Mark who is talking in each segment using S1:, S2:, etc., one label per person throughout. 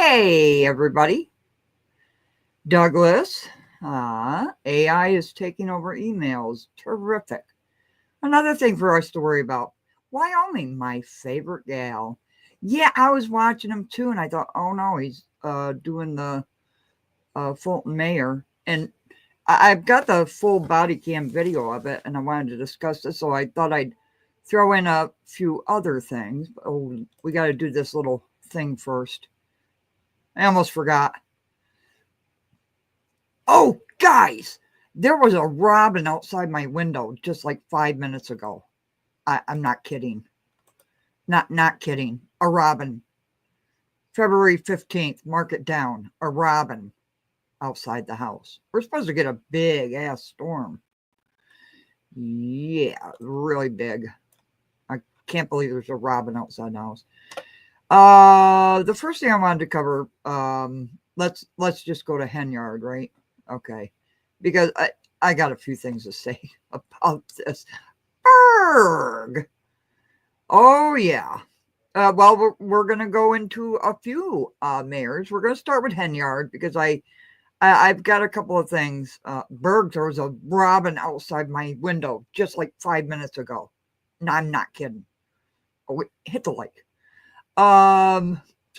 S1: Hey, everybody. Douglas. AI is taking over emails. Terrific. Another thing for us to worry about. Wyoming, my favorite gal. Yeah, I was watching him too, and I thought, oh no, he's doing the Fulton Mayor. And I've got the full body cam video of it, and I wanted to discuss this, so I thought I'd throw in a few other things. Oh, we got to do this little thing first. I almost forgot. Oh, guys, there was a robin outside my window just like 5 minutes ago. I'm not kidding. Not kidding. A robin. February 15th, mark it down. A robin outside the house. We're supposed to get a big ass storm. Yeah, really big. I can't believe there's a robin outside the house. The first thing I wanted to cover, let's just go to Henyard, right? Okay. Because I got a few things to say about this. Berg. Oh, yeah. Well, we're going to go into a few mayors. We're going to start with Henyard because I've got a couple of things. Berg, there was a robin outside my window just like 5 minutes ago. No, I'm not kidding. Oh, wait, hit the like. So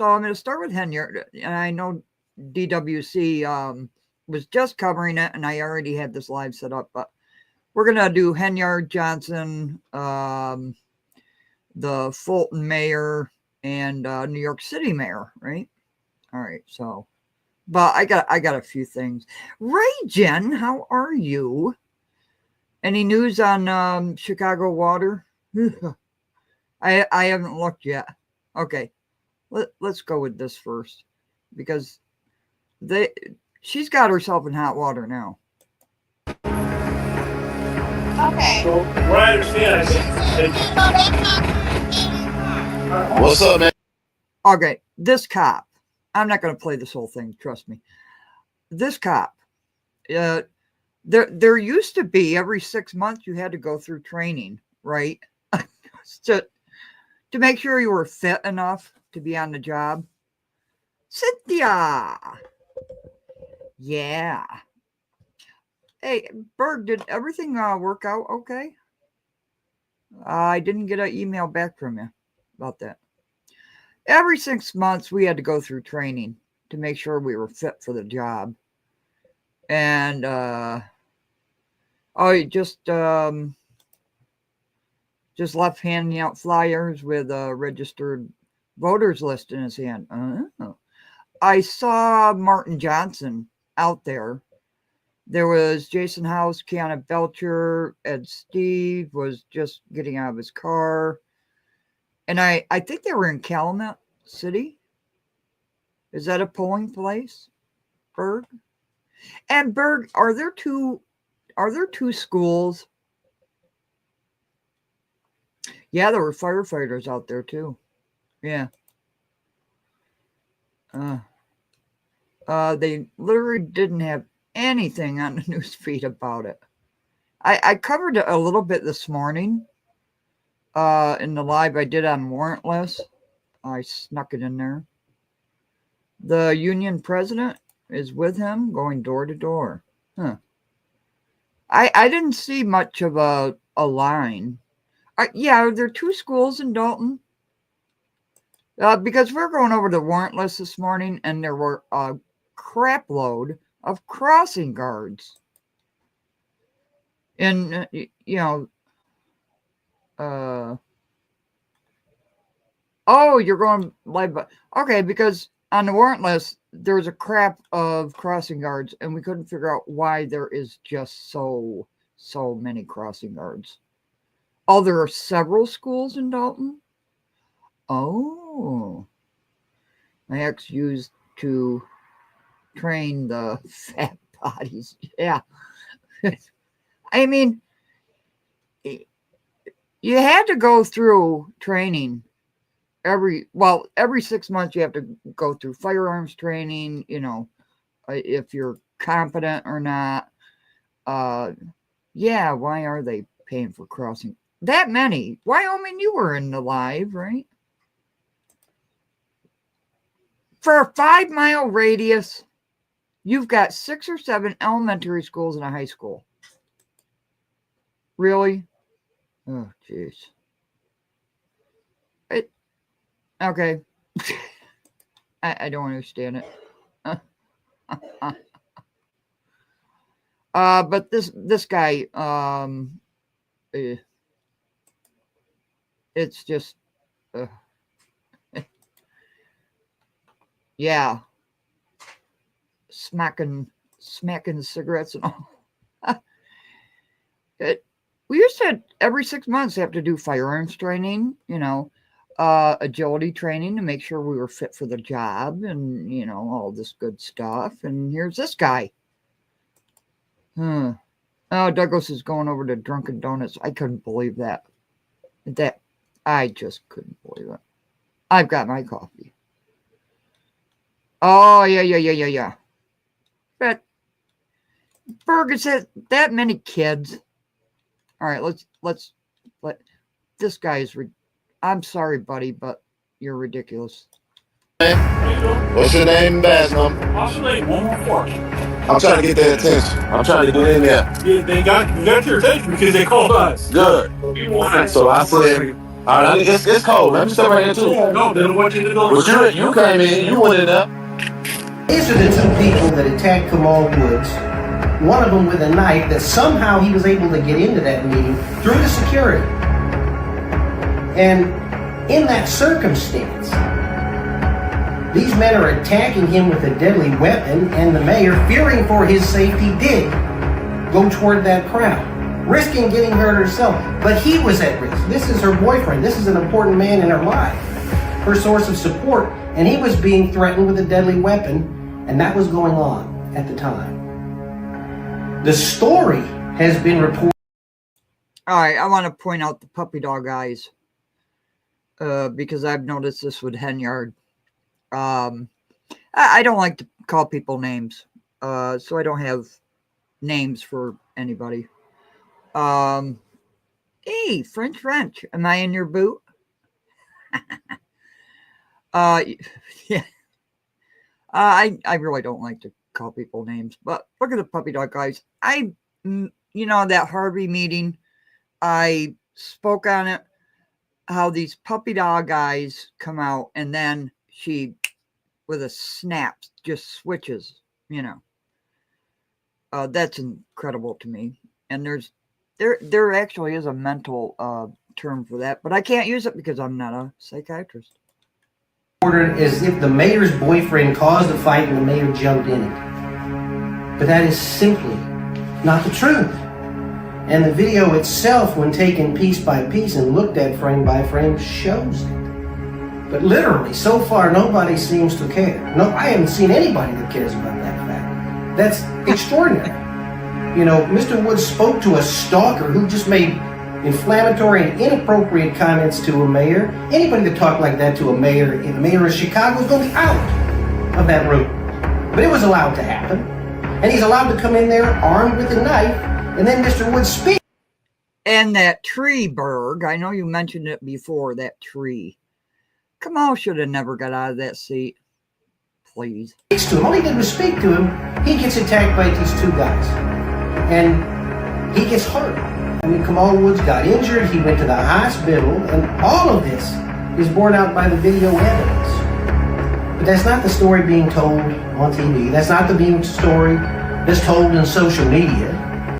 S1: I'm going to start with Henyard. And I know DWC was just covering it, and I already had this live set up, but we're going to do Henyard, Johnson, the Fulton mayor, and New York City mayor, right? All right, so, but I got a few things. Ray Jen, how are you? Any news on Chicago water? I haven't looked yet. Okay, let's go with this first because she's got herself in hot water now.
S2: Okay.
S3: So what I understand,
S2: What's up, man?
S1: Okay, this cop. I'm not going to play this whole thing. Trust me. This cop. There used to be every 6 months you had to go through training, right? to make sure you were fit enough to be on the job. Cynthia. Yeah. Hey, Berg, did everything work out okay? I didn't get an email back from you about that. Every 6 months, we had to go through training to make sure we were fit for the job. And, he just left handing out flyers with a registered voters list in his hand. Oh. I saw Martin Johnson out there. There was Jason House, Kiana Belcher, Ed Steve was just getting out of his car. And I think they were in Calumet City. Is that a polling place, Berg? And Berg, are there two schools? Yeah, there were firefighters out there too. Yeah. They literally didn't have anything on the news feed about it. I covered it a little bit this morning in the live I did on warrantless. I snuck it in there. The union president is with him going door to door. Huh. I didn't see much of a line. Yeah, are there two schools in Dolton? Because we're going over the warrantless this morning, and there were a crap load of crossing guards. And, oh, you're going live. Okay, because on the warrantless, there's a crap of crossing guards, and we couldn't figure out why there is just so many crossing guards. Oh, there are several schools in Dolton? Oh. My ex used to train the fat bodies. Yeah. I mean, you had to go through training every 6 months. You have to go through firearms training, if you're competent or not. Yeah, why are they paying for crossing that many? Wyoming, you were in the live, right? For a 5-mile radius, you've got 6 or 7 elementary schools and a high school. Really? Oh, jeez. Okay. I don't understand it. But this guy, it's just, yeah, smacking cigarettes and all. We used to every 6 months have to do firearms training, agility training to make sure we were fit for the job and, all this good stuff. And here's this guy. Oh, Douglas is going over to Dunkin' Donuts. I couldn't believe that. I just couldn't believe it. I've got my coffee. Oh, yeah. But Berg said that many kids. All right, let's let this guy is. I'm sorry, buddy, but you're ridiculous.
S2: What's your name, badge number?
S3: What's your name? 114.
S2: I'm trying to get their attention. I'm trying to get in there.
S3: Yeah, they got your attention because they called us.
S2: Good. So I said, all right, it's cold. Let me step right here too.
S3: No, they don't want you to go.
S2: But you came in, you went in there.
S4: These are the two people that attacked Kamal Woods. One of them with a knife that somehow he was able to get into that meeting through the security. And in that circumstance, these men are attacking him with a deadly weapon, and the mayor, fearing for his safety, did go toward that crowd, risking getting hurt herself. But he was at risk. This is her boyfriend. This is an important man in her life, her source of support, and he was being threatened with a deadly weapon, and that was going on at the time. The story has been reported.
S1: All right, I want to point out the puppy dog eyes because I've noticed this with Henyard. I don't like to call people names, so I don't have names for anybody. Hey, French, am I in your boot? Yeah. I really don't like to call people names, but look at the puppy dog guys. That Harvey meeting, I spoke on it, how these puppy dog guys come out and then she, with a snap, just switches, that's incredible to me. And there actually is a mental term for that, but I can't use it because I'm not a psychiatrist.
S4: As if the mayor's boyfriend caused the fight and the mayor jumped in it. But that is simply not the truth. And the video itself, when taken piece by piece and looked at frame by frame, shows it. But literally, so far, nobody seems to care. No, I haven't seen anybody that cares about that fact. That's extraordinary. Mr. Woods spoke to a stalker who just made inflammatory and inappropriate comments to a mayor. Anybody that talked like that to a mayor in the mayor of Chicago is going to be out of that room. But it was allowed to happen. And he's allowed to come in there armed with a knife, and then Mr. Woods speaks.
S1: And that tree, Berg, I know you mentioned it before, that tree. Kamal should have never got out of that seat. Please.
S4: Speaks to him. All he did was speak to him. He gets attacked by these two guys. And he gets hurt. Kamal Woods got injured, he went to the hospital, and all of this is borne out by the video evidence. But that's not the story being told on TV. That's not the story that's told in social media.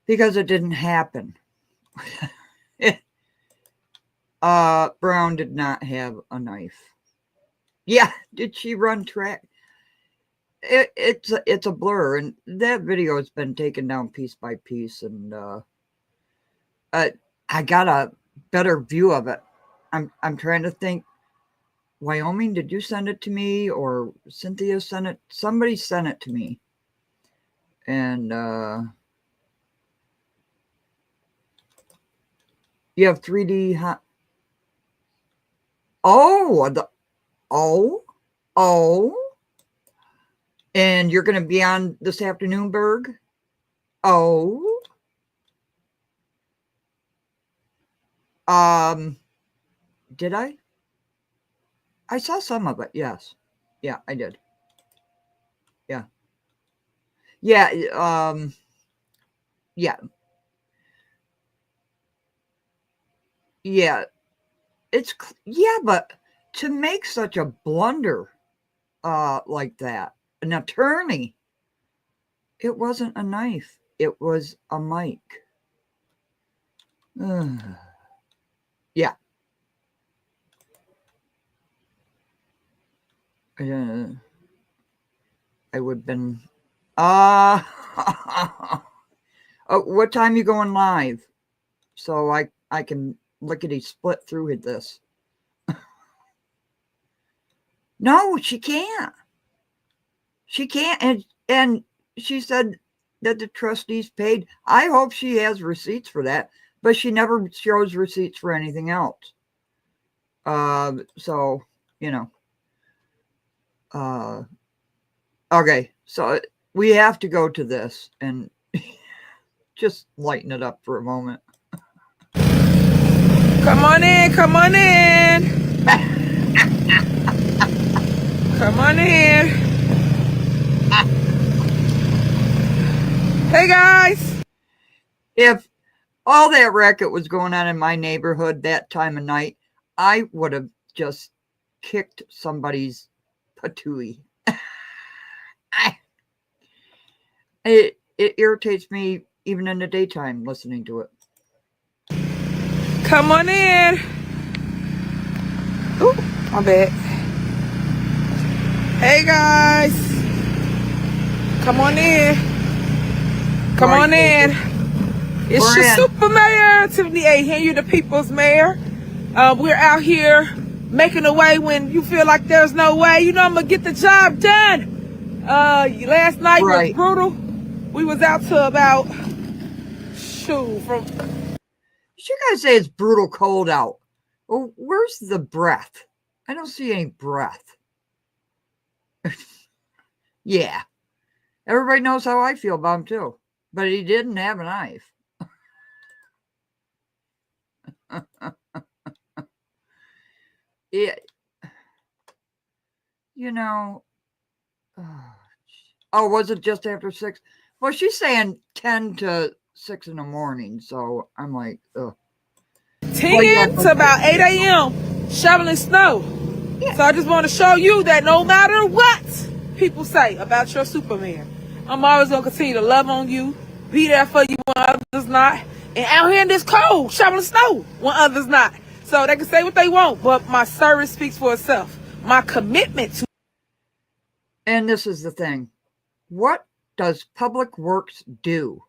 S1: Because it didn't happen. Brown did not have a knife. Yeah, did she run track? It's a blur, and that video has been taken down piece by piece, and I got a better view of it. I'm trying to think. Wyoming, did you send it to me, or Cynthia sent it? Somebody sent it to me, and you have 3D. Oh. And you're going to be on this afternoon, Berg? Oh. Did I? I saw some of it. Yes. Yeah, I did. Yeah. Yeah. Yeah. Yeah. Yeah, but to make such a blunder like that, an attorney, it wasn't a knife. It was a mic. Yeah. I would have been. Uh, what time you going live? So I can lickety split through with this. No, she can't. She can't. And she said that the trustees paid. I hope she has receipts for that, but she never shows receipts for anything else. So, you know. Okay, so we have to go to this and just lighten it up for a moment.
S5: Come on in, come on in. Come on in. Hey guys.
S1: If all that racket was going on in my neighborhood that time of night, I would have just kicked somebody's patooey. It irritates me even in the daytime listening to it.
S5: Come on in. Ooh, my bad. Hey guys. Come on in. Come on in. It's your super mayor, Tiffany A. Here, you're the people's mayor. We're out here making a way when you feel like there's no way. You know I'm gonna get the job done. Last night was brutal. We was out to about you
S1: guys say it's brutal cold out. Well, where's the breath? I don't see any breath. Yeah. Everybody knows how I feel about him too. But he didn't have a knife. Yeah. You know. Oh, was it just after 6? Well, she's saying 10 to 6 in the morning. So I'm like, ugh.
S5: 10 to about 8 a.m. shoveling snow. Yeah. So I just want to show you that no matter what people say about your Superman, I'm always going to continue to love on you, be there for you when others not, and out here in this cold, shoveling snow when others not. So they can say what they want, but my service speaks for itself. My commitment to.
S1: And this is the thing. What does Public Works do?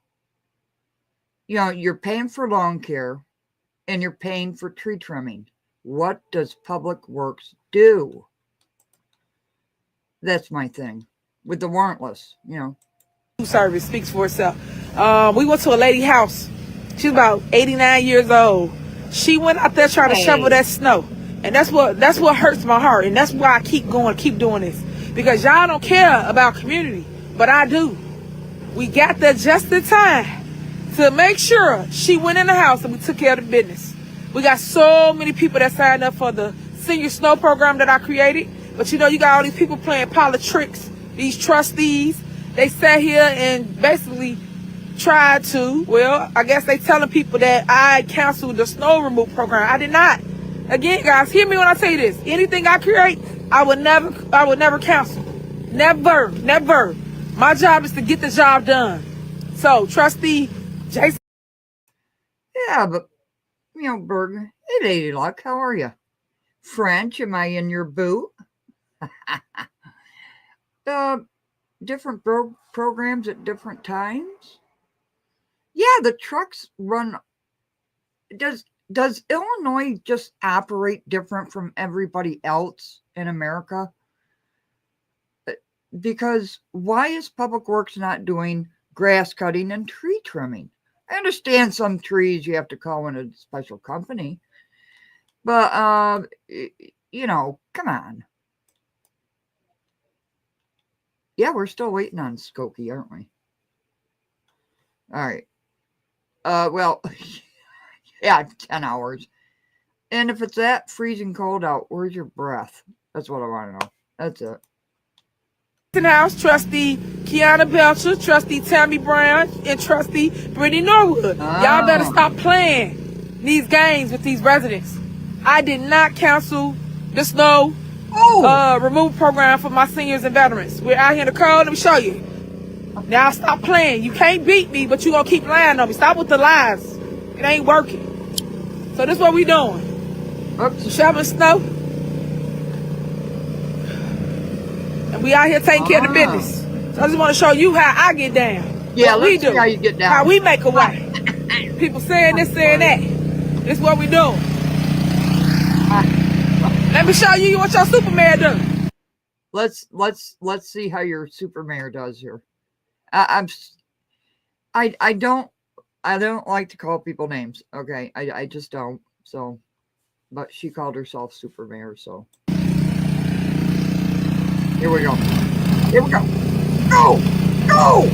S1: You know, you're paying for lawn care and you're paying for tree trimming. What does Public Works do? That's my thing with the warrantless, you know.
S5: Service speaks for itself. We went to a lady house. She's about 89 years old. She went out there trying to shovel that snow. And that's what hurts my heart. And that's why I keep going, keep doing this. Because y'all don't care about community. But I do. We got there just in time to make sure she went in the house and we took care of the business. We got so many people that signed up for the senior snow program that I created. But you know, you got all these people playing politics, these trustees. They sat here and basically tried to, well, I guess they telling people that I canceled the snow removal program. I did not. Again, guys, hear me when I tell you this. Anything I create, I would never cancel. Never, never. My job is to get the job done. So, trustee Jason.
S1: Yeah, but, you know, Berg, hey, Lady Luck, how are you? French, am I in your boot? Different programs at different times. Yeah, the trucks run. Does Illinois just operate different from everybody else in America? Because why is Public Works not doing grass cutting and tree trimming? I understand some trees you have to call in a special company, but you know, come on. Yeah, we're still waiting on Skokie, aren't we? All right. Well, yeah, 10 hours. And if it's that freezing cold out, where's your breath? That's what I want to know. That's it.
S5: House, Trustee Kiana Belcher, Trustee Tammy Brown, and Trustee Brittany Norwood. Y'all better stop playing these games with these residents. I did not cancel the snow removal program for my seniors and veterans. We're out here in the cold. Let me show you. Now stop playing. You can't beat me, but you gonna keep lying on me. Stop with the lies. It ain't working. So this is what we doing.
S1: Oops.
S5: Shoveling snow. And we out here taking care of the business. So I just want to show you how I get down.
S1: Yeah,
S5: what
S1: let's
S5: we do.
S1: see how you get down.
S5: How we make a way. People saying this, saying that. This is what we doing. Let me show you what your super mayor does.
S1: Let's see how your super mayor does here. I don't like to call people names. Okay, I just don't. So, but she called herself super mayor. So here we go. Here we go. Go, go,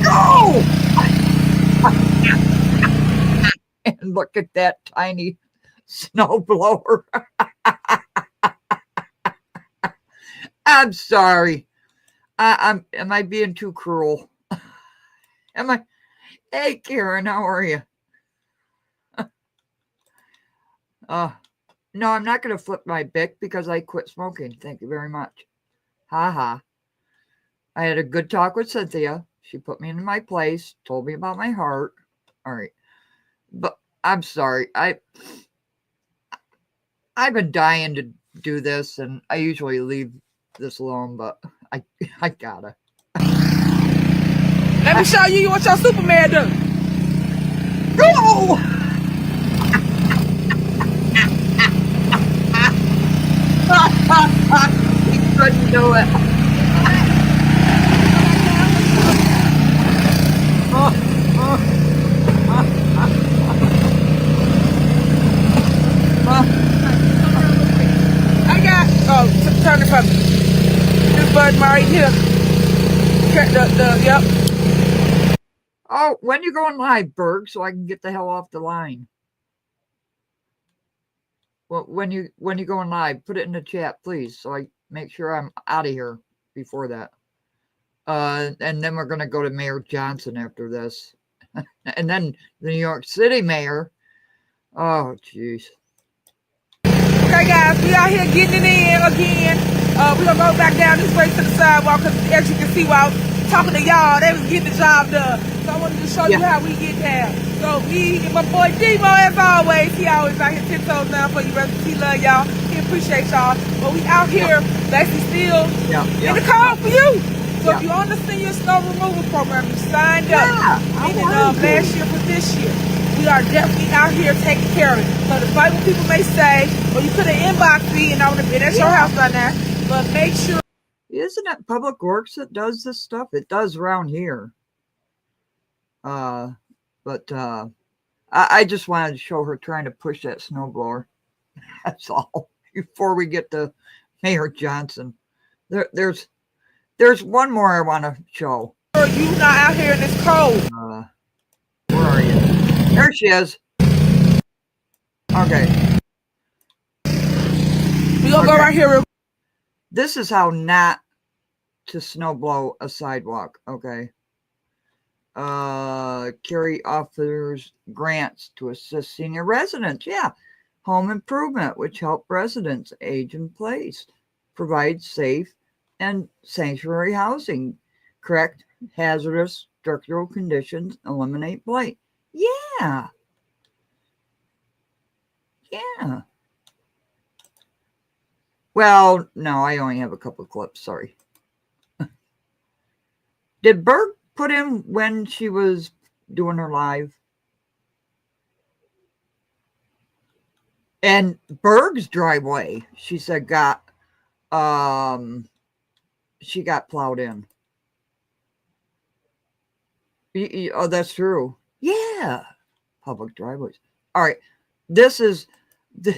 S1: go! And look at that tiny snow blower. I'm sorry. Am I being too cruel? Am I? Hey, Karen, how are you? No, I'm not going to flip my Bic because I quit smoking. Thank you very much. Ha ha. I had a good talk with Cynthia. She put me in my place, told me about my heart. All right. But I'm sorry. I've been dying to do this, and I usually leave this alone, but I gotta.
S5: Let me show you what your super mayor does.
S1: Go! He couldn't do it.
S5: I got, turn it from this button right here. Yep.
S1: Oh, when you going live, Berg, so I can get the hell off the line. Well, when you going live, put it in the chat, please, so I make sure I'm out of here before that. And then we're gonna go to Mayor Johnson after this, and then the New York City mayor. Oh, jeez.
S5: Okay, guys, we out here getting it in again. We're gonna go back down this way to the sidewalk because, as you can see, while talking to y'all, they was getting the job done. So I wanted to show you how we get down. So me and my boy Demo, as always, he always out here 10 toes down for you, brothers. He love y'all. He appreciate y'all. But we out here basically still in the car for you. So if you're on the senior snow removal program, you signed up. Meaning last year for this year. We are definitely out here taking care of it. So despite what people may say, well, you could have inboxed me and I would have been at your house by now. But make sure.
S1: Isn't it Public Works that does this stuff? It does around here. But I just wanted to show her trying to push that snowblower. That's all. Before we get to Mayor Johnson, there's one more I want to show.
S5: You not out here in this cold.
S1: Where are you? There she is. Okay.
S5: We gonna go right here.
S1: This is how not to snow blow a sidewalk. Okay. Carry offers grants to assist senior residents. Yeah. Home improvement, which help residents age in place. Provide safe and sanctuary housing. Correct hazardous structural conditions. Eliminate blight. Yeah. Yeah. Well, no, I only have a couple of clips. Sorry. Did Berg put in when she was doing her live? And Berg's driveway, she said, she got plowed in. Oh, that's true. Yeah. Public driveways. All right. This is the.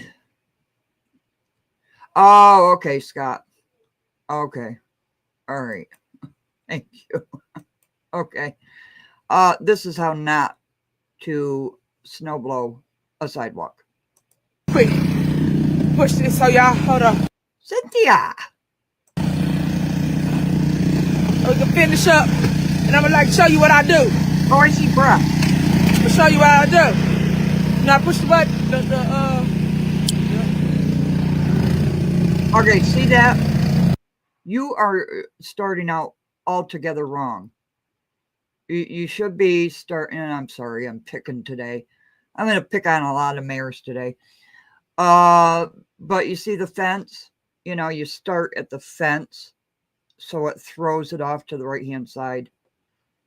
S1: Oh, okay, Scott. Okay. All right. Thank you. Okay. This is how not to snow blow a sidewalk.
S5: Quick. Push this so y'all hold on.
S1: Cynthia.
S5: We can finish up, and I'm gonna like show you what I do.
S1: Oh, I see breath.
S5: I'm gonna show you what I do. Now push the button.
S1: Okay, see that? You are starting out altogether wrong. You should be starting, and I'm sorry, I'm picking today. I'm going to pick on a lot of mayors today. But you see the fence? You know, you start at the fence, so it throws it off to the right-hand side.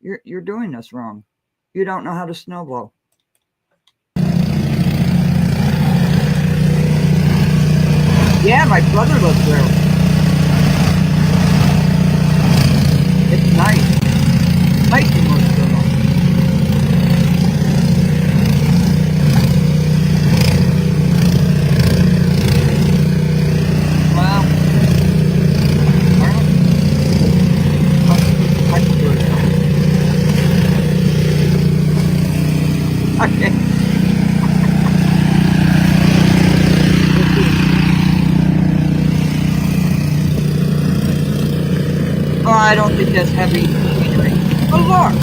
S1: You're doing this wrong. You don't know how to snow blow. Yeah, my brother lives there. It's nice. Nice in North Carolina. Well, I can do it. Okay. Oh, I don't think that's heavy machinery. Oh, look.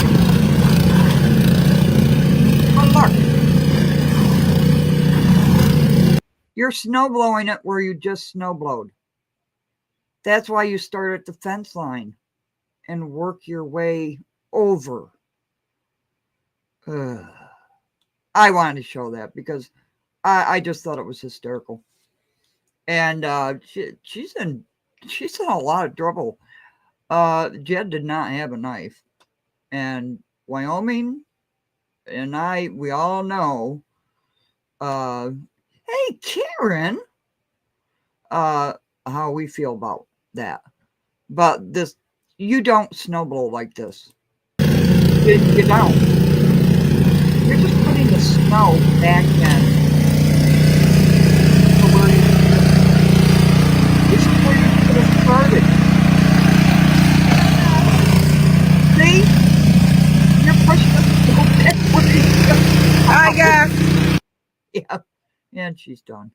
S1: Oh, look. You're snow blowing it where you just snow blowed. That's why you start at the fence line and work your way over. I wanted to show that because I just thought it was hysterical. And she's in a lot of trouble. Jed did not have a knife, and Wyoming and we all know, hey, Karen, how we feel about that. But this, you don't snowblow like this. You don't. You're just putting the snow back in. So this is where you could have started. See? You're pushing us to go backwards.
S5: Hi, guys.
S1: Yeah. And she's done.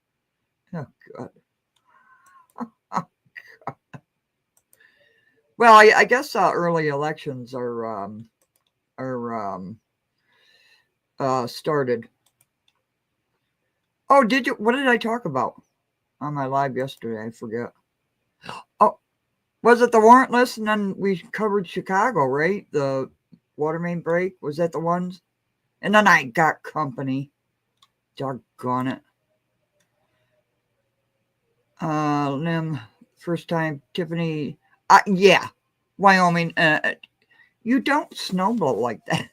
S1: Oh, God. Oh, God. Well, I guess early elections are started. Oh, did you? What did I talk about on my live yesterday? I forget. Oh, was it the warrantless? And then we covered Chicago, right? The water main break. Was that the ones? And then I got company. Doggone it. Lim, first time, Tiffany. Yeah, Wyoming. You don't snowblow like that.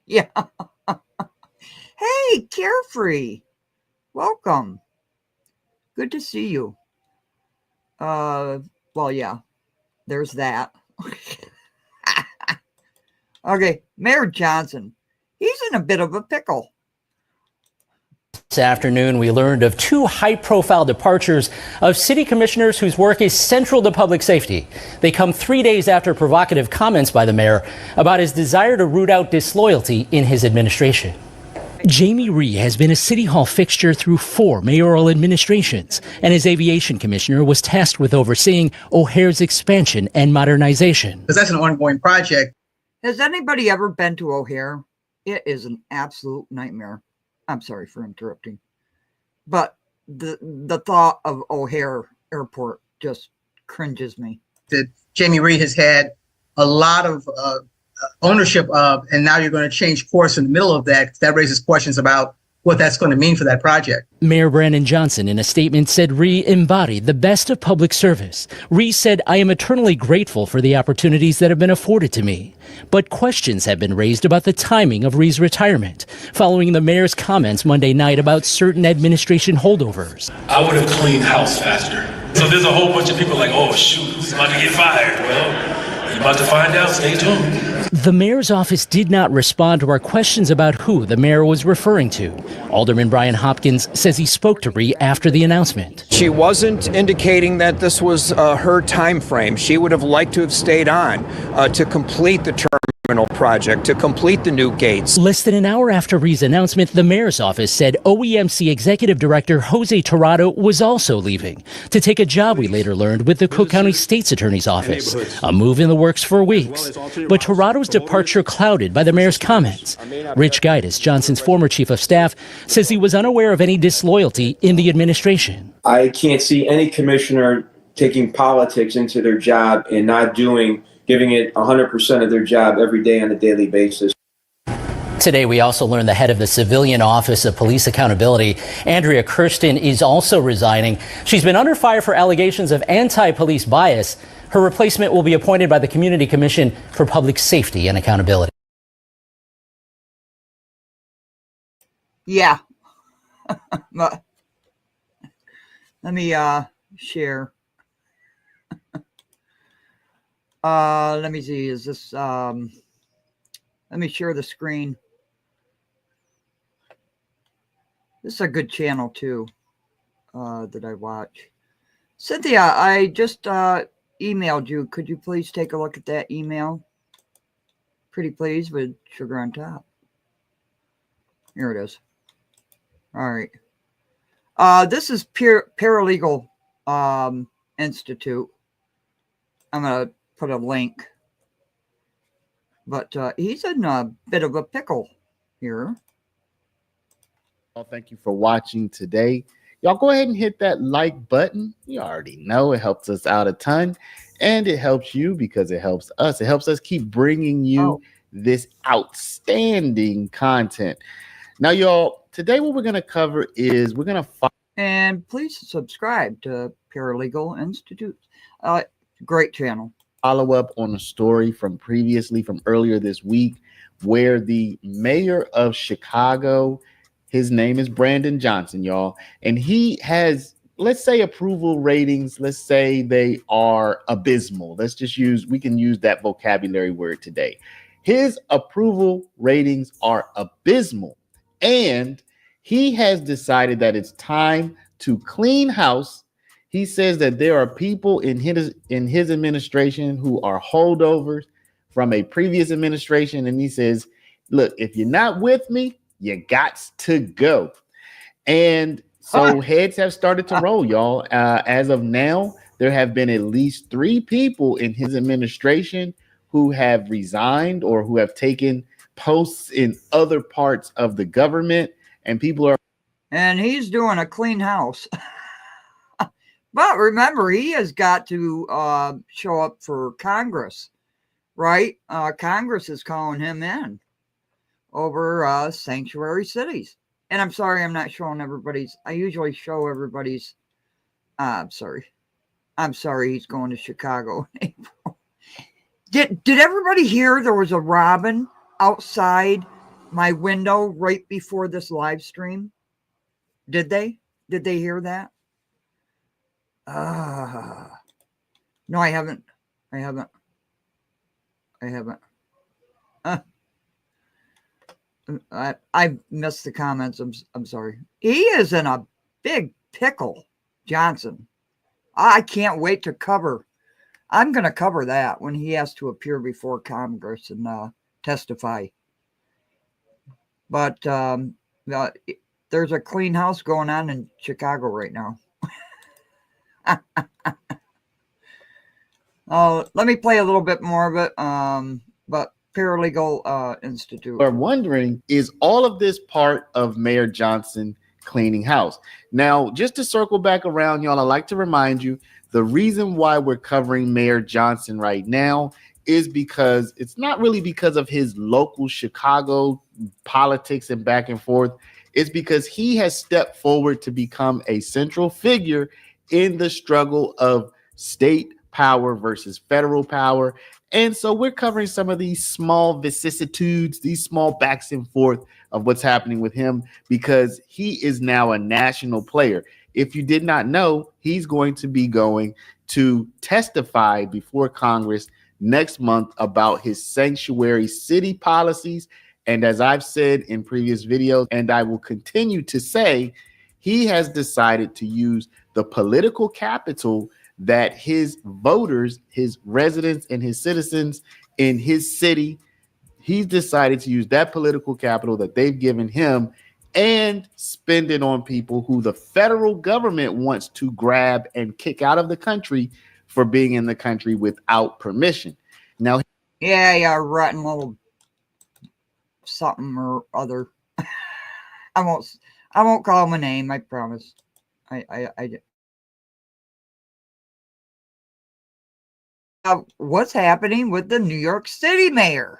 S1: Yeah. Hey, Carefree. Welcome. Good to see you. Well, yeah, there's that. Okay, Mayor Johnson. He's in a bit of a pickle.
S6: This afternoon, we learned of two high-profile departures of city commissioners whose work is central to public safety. They come 3 days after provocative comments by the mayor about his desire to root out disloyalty in his administration. Jamie Rhee has been a City Hall fixture through 4 mayoral administrations, and as aviation commissioner was tasked with overseeing O'Hare's expansion and modernization.
S7: Because that's an ongoing project.
S1: Has anybody ever been to O'Hare? It is an absolute nightmare. I'm sorry for interrupting, but the thought of O'Hare Airport just cringes me.
S7: That Jamie Rhee has had a lot of ownership of, and now you're going to change course in the middle of that. That raises questions about what that's going to mean for that project.
S6: Mayor Brandon Johnson, in a statement, said Rhee embodied the best of public service. Rhee said, "I am eternally grateful for the opportunities that have been afforded to me." But questions have been raised about the timing of Rhee's retirement, following the mayor's comments Monday night about certain administration holdovers.
S3: I would have cleaned house faster. So there's a whole bunch of people like, oh, shoot, who's about to get fired? Well, you're about to find out. Stay tuned.
S6: The mayor's office did not respond to our questions about who the mayor was referring to. Alderman Brian Hopkins says he spoke to Rhee after the announcement.
S8: She wasn't indicating that this was her time frame. She would have liked to have stayed on to complete the term terminal project to complete the new gates.
S6: Less than an hour after Rhee's announcement, the mayor's office said OEMC Executive Director Jose Tirado was also leaving to take a job, we later learned, with the Cook County State's Attorney's Office, a move in the works for weeks. But Tirado's departure clouded by the mayor's comments. Rich Gaitis, Johnson's former chief of staff, says he was unaware of any disloyalty in the administration.
S9: I can't see any commissioner taking politics into their job and not giving it 100% of their job every day on a daily basis.
S6: Today, we also learned the head of the Civilian Office of Police Accountability, Andrea Kirsten, is also resigning. She's been under fire for allegations of anti-police bias. Her replacement will be appointed by the Community Commission for Public Safety and Accountability.
S1: Yeah. Let me share. Let me see. Is this let me share the screen. This is a good channel too, that I watch. Cynthia, I just emailed you. Could you please take a look at that email? Pretty please, with sugar on top. Here it is. All right. This is Paralegal Institute. I'm going to put a link. But he's in a bit of a pickle here.
S10: Well, thank you for watching today. Y'all go ahead and hit that like button. You already know it helps us out a ton. And it helps you because it helps us. It helps us keep bringing you this outstanding content. Now, y'all, today what we're going to cover is we're going to
S1: and please subscribe to Paralegal Institute. Great channel.
S10: Follow up on a story from earlier this week where the mayor of Chicago, his name is Brandon Johnson, y'all, and he has, let's say, approval ratings. Let's say they are abysmal. We can use that vocabulary word today. His approval ratings are abysmal, and he has decided that it's time to clean house. He says that there are people in his administration who are holdovers from a previous administration. And he says, look, if you're not with me, you got to go. And so heads have started to roll, y'all. As of now, there have been at least 3 people in his administration who have resigned or who have taken posts in other parts of the government. And people are.
S1: And he's doing a clean house. But remember, he has got to show up for Congress, right? Congress is calling him in over sanctuary cities. And I'm sorry, I'm not showing everybody's. I usually show everybody's. I'm sorry. He's going to Chicago in April. Did everybody hear there was a robin outside my window right before this live stream? Did they hear that? No, I haven't. I missed the comments. I'm sorry. He is in a big pickle, Johnson. I can't wait to cover. I'm going to cover that when he has to appear before Congress and testify. But there's a clean house going on in Chicago right now. Let me play a little bit more of it. But Paralegal Institute.
S10: Are wondering, is all of this part of Mayor Johnson cleaning house? Now, just to circle back around, y'all, I'd like to remind you the reason why we're covering Mayor Johnson right now is because it's not really because of his local Chicago politics and back and forth. It's because he has stepped forward to become a central figure in the struggle of state power versus federal power. And so we're covering some of these small vicissitudes, these small backs and forth of what's happening with him, because he is now a national player. If you did not know, he's going to be going to testify before Congress next month about his sanctuary city policies. And as I've said in previous videos, and I will continue to say, he has decided to use the political capital that his voters, his residents, and his citizens in his city he's decided to use that political capital that they've given him and spend it on people who the federal government wants to grab and kick out of the country for being in the country without permission. Now,
S1: yeah, rotten little something or other. I won't call him a name, I promise. What's happening with the New York City mayor?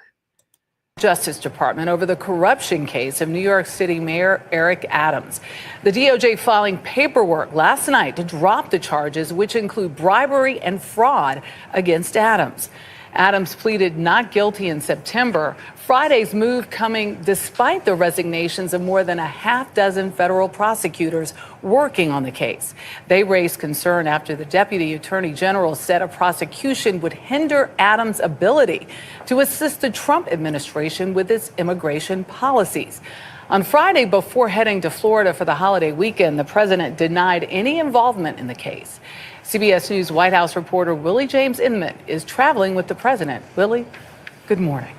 S11: Justice Department over the corruption case of New York City Mayor Eric Adams. The DOJ filing paperwork last night to drop the charges, which include bribery and fraud against Adams. Adams pleaded not guilty in September. Friday's move coming despite the resignations of more than a half dozen federal prosecutors working on the case. They raised concern after the deputy attorney general said a prosecution would hinder Adams' ability to assist the Trump administration with its immigration policies. On Friday, before heading to Florida for the holiday weekend, the president denied any involvement in the case. CBS News White House reporter Willie James Inman is traveling with the president. Willie, good morning.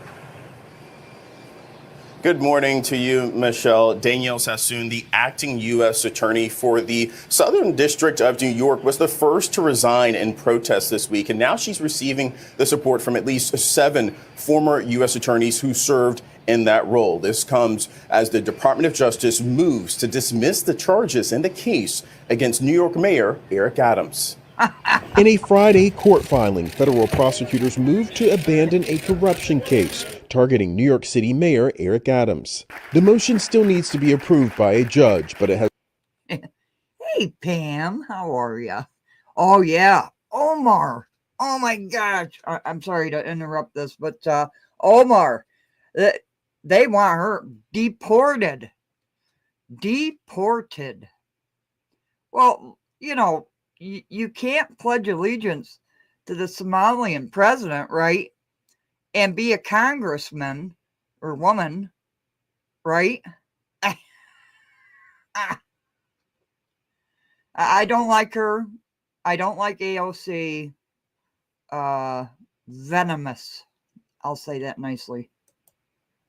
S12: Good morning to you, Michelle. Danielle Sassoon, the acting U.S. attorney for the Southern District of New York, was the first to resign in protest this week. And now she's receiving the support from at least 7 former U.S. attorneys who served in that role. This comes as the Department of Justice moves to dismiss the charges in the case against New York Mayor Eric Adams.
S13: In a Friday court filing, federal prosecutors moved to abandon a corruption case targeting New York City Mayor Eric Adams. The motion still needs to be approved by a judge, but it has...
S1: Hey, Pam, how are you? Oh, yeah, Omar. Oh, my gosh. I'm sorry to interrupt this, but Omar, they want her deported. Deported. Well, you know, you can't pledge allegiance to the Somalian president, right? And be a congressman or woman, right? I don't like her. I don't like AOC. Venomous. I'll say that nicely.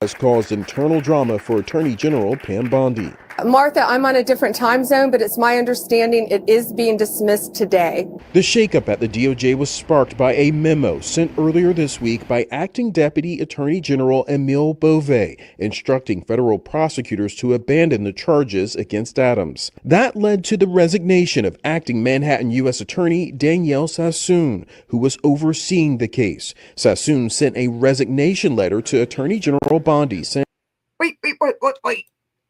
S13: Has caused internal drama for Attorney General Pam Bondi.
S14: Martha, I'm on a different time zone, but it's my understanding it is being dismissed today.
S13: The shakeup at the DOJ was sparked by a memo sent earlier this week by Acting Deputy Attorney General Emile Beauvais, instructing federal prosecutors to abandon the charges against Adams. That led to the resignation of Acting Manhattan U.S. Attorney Danielle Sassoon, who was overseeing the case. Sassoon sent a resignation letter to Attorney General Bondi saying,
S1: Wait.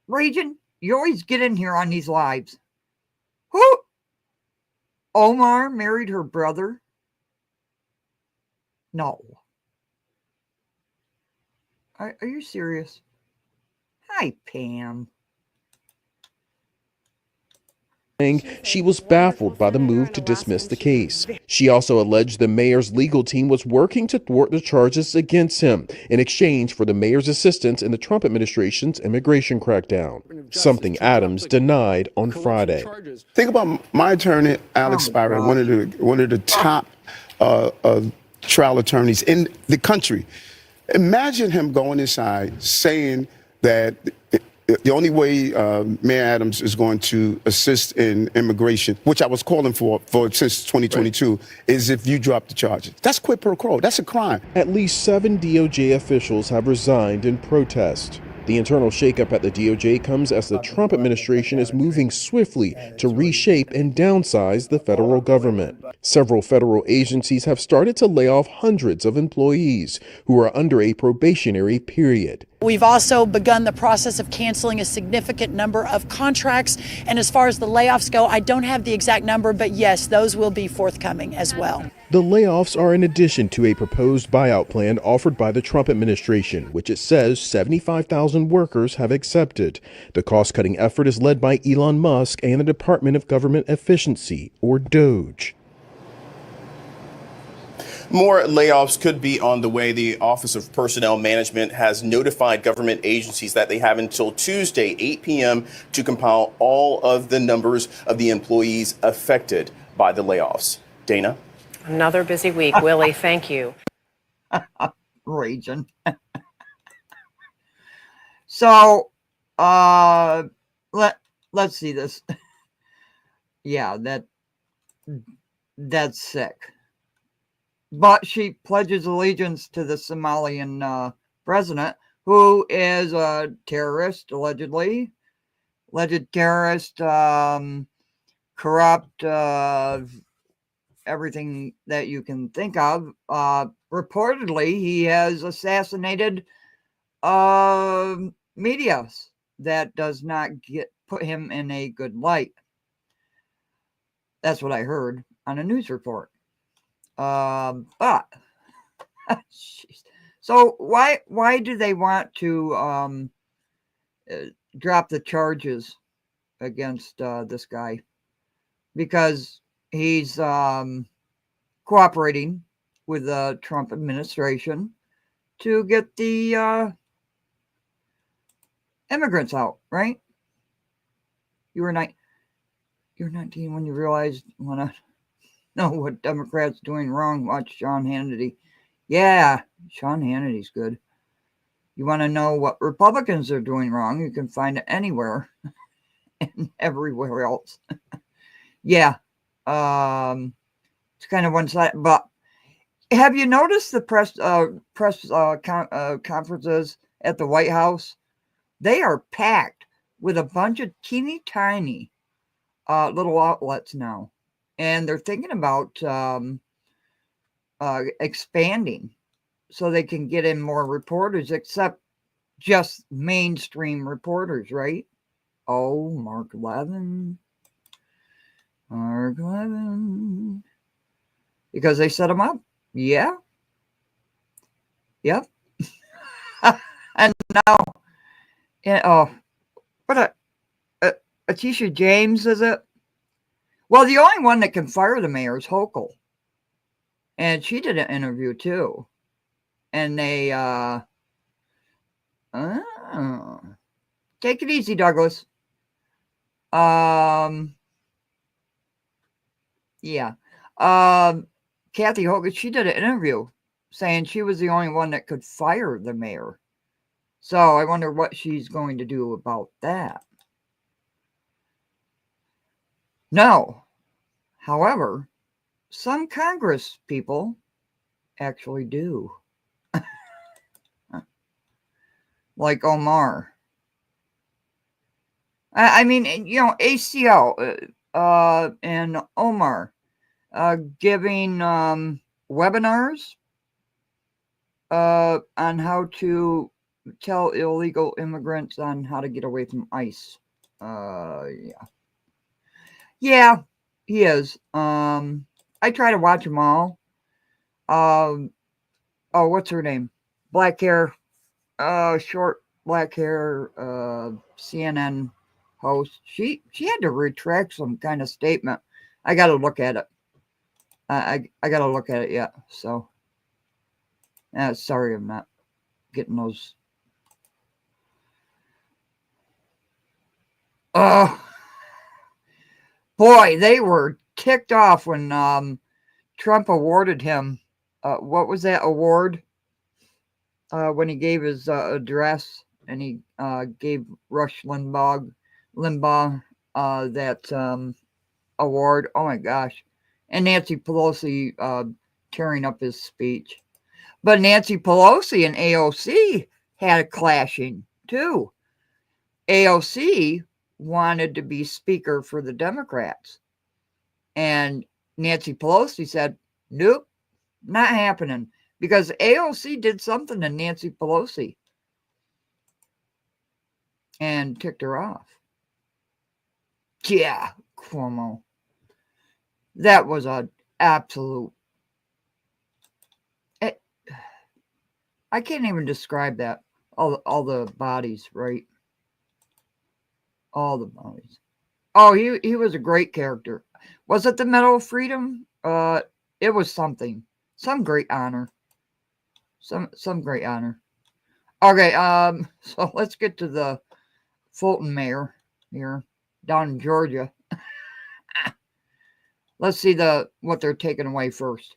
S1: Region, you always get in here on these lives. Who? Omar married her brother? No. Are you serious? Hi, Pam.
S13: She was baffled by the move to dismiss the case. She also alleged the mayor's legal team was working to thwart the charges against him in exchange for the mayor's assistance in the Trump administration's immigration crackdown, something Adams denied on Friday.
S15: Think about my attorney, Alex Spira, one of the top trial attorneys in the country. Imagine him going inside saying that the only way Mayor Adams is going to assist in immigration, which I was calling for since 2022, is if you drop the charges. That's quid pro quo. That's a crime.
S13: At least 7 DOJ officials have resigned in protest. The internal shakeup at the DOJ comes as the Trump administration is moving swiftly to reshape and downsize the federal government. Several federal agencies have started to lay off hundreds of employees who are under a probationary period.
S16: We've also begun the process of canceling a significant number of contracts. And as far as the layoffs go, I don't have the exact number, but yes, those will be forthcoming as well.
S13: The layoffs are in addition to a proposed buyout plan offered by the Trump administration, which it says 75,000 workers have accepted. The cost-cutting effort is led by Elon Musk and the Department of Government Efficiency, or DOGE.
S12: More layoffs could be on the way. The Office of Personnel Management has notified government agencies that they have until Tuesday, 8 p.m. to compile all of the numbers of the employees affected by the layoffs. Dana?
S17: Another busy week, Willie. Thank you.
S1: Raging. So, let's see this. Yeah, that's sick. But she pledges allegiance to the Somalian president, who is a terrorist, alleged terrorist, corrupt, everything that you can think of. Reportedly, he has assassinated media that does not put him in a good light. That's what I heard on a news report. But so why do they want to drop the charges against this guy? Because he's cooperating with the Trump administration to get the immigrants out, right? You're 19 when you realized want to know what Democrats doing wrong. Watch Sean Hannity. Yeah, Sean Hannity's good. You want to know what Republicans are doing wrong? You can find it anywhere and everywhere else. Yeah, it's kind of one-sided. But have you noticed the press conferences at the White House? They are packed with a bunch of teeny tiny little outlets now, and they're thinking about expanding so they can get in more reporters, except just mainstream reporters, right? Oh, Mark Levin, because they set him up. Yeah, yep. And now, what Atisha James, is it? Well, the only one that can fire the mayor is Hochul. And she did an interview too. And they, take it easy, Douglas. Yeah. Kathy Hogan, she did an interview saying she was the only one that could fire the mayor. So I wonder what she's going to do about that. No. However, some Congress people actually do. Like Omar. I mean, ACL and Omar giving webinars on how to tell illegal immigrants on how to get away from ICE. Yeah, he is. I try to watch them all. What's her name? Black hair, short black hair, CNN host. She had to retract some kind of statement. I got to look at it. I got to look at it yet. So, sorry, I'm not getting those. Boy, they were ticked off when Trump awarded him. What was that award? When he gave his address and he gave Rush Limbaugh that award. Oh my gosh. And Nancy Pelosi tearing up his speech. But Nancy Pelosi and AOC had a clashing too. AOC wanted to be speaker for the Democrats. And Nancy Pelosi said, nope, not happening. Because AOC did something to Nancy Pelosi and ticked her off. Yeah, Cuomo. That was an absolute... I can't even describe that. All the bodies, right? All the bodies. Oh, he was a great character. Was it the Medal of Freedom? It was something. Some great honor. Some great honor. Okay, so let's get to the Fulton mayor here down in Georgia. Let's see what they're taking away first.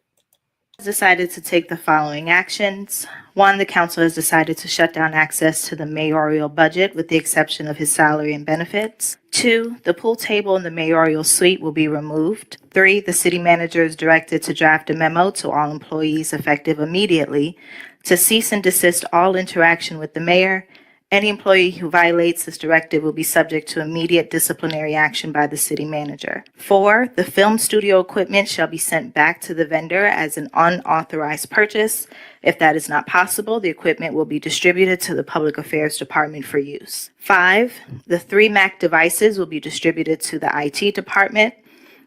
S17: Decided to take the following actions. 1, the council has decided to shut down access to the mayoral budget with the exception of his salary and benefits. 2, the pool table in the mayoral suite will be removed. 3, the city manager is directed to draft a memo to all employees effective immediately to cease and desist all interaction with the mayor. Any employee who violates this directive will be subject to immediate disciplinary action by the city manager. 4, the film studio equipment shall be sent back to the vendor as an unauthorized purchase. If that is not possible, the equipment will be distributed to the Public Affairs Department for use. 5, the 3 Mac devices will be distributed to the IT department.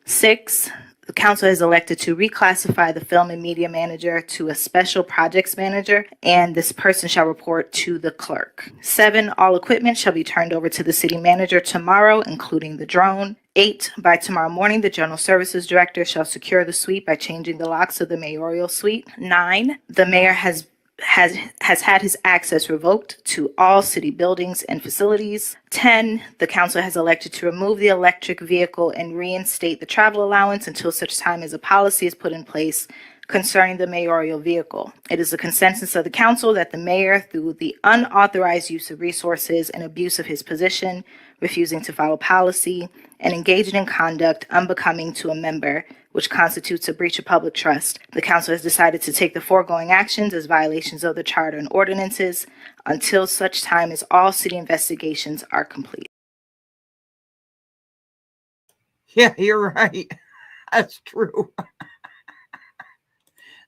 S17: 6, the council has elected to reclassify the film and media manager to a special projects manager, and this person shall report to the clerk. 7, all equipment shall be turned over to the city manager tomorrow, including the drone. 8, by tomorrow morning, the general services director shall secure the suite by changing the locks of the mayoral suite. 9, the mayor has had his access revoked to all city buildings and facilities. 10, the council has elected to remove the electric vehicle and reinstate the travel allowance until such time as a policy is put in place concerning the mayoral vehicle. It is the consensus of the council that the mayor, through the unauthorized use of resources and abuse of his position, refusing to follow policy, and engaging in conduct unbecoming to a member, which constitutes a breach of public trust. The council has decided to take the foregoing actions as violations of the charter and ordinances until such time as all city investigations are complete.
S1: Yeah, you're right. That's true.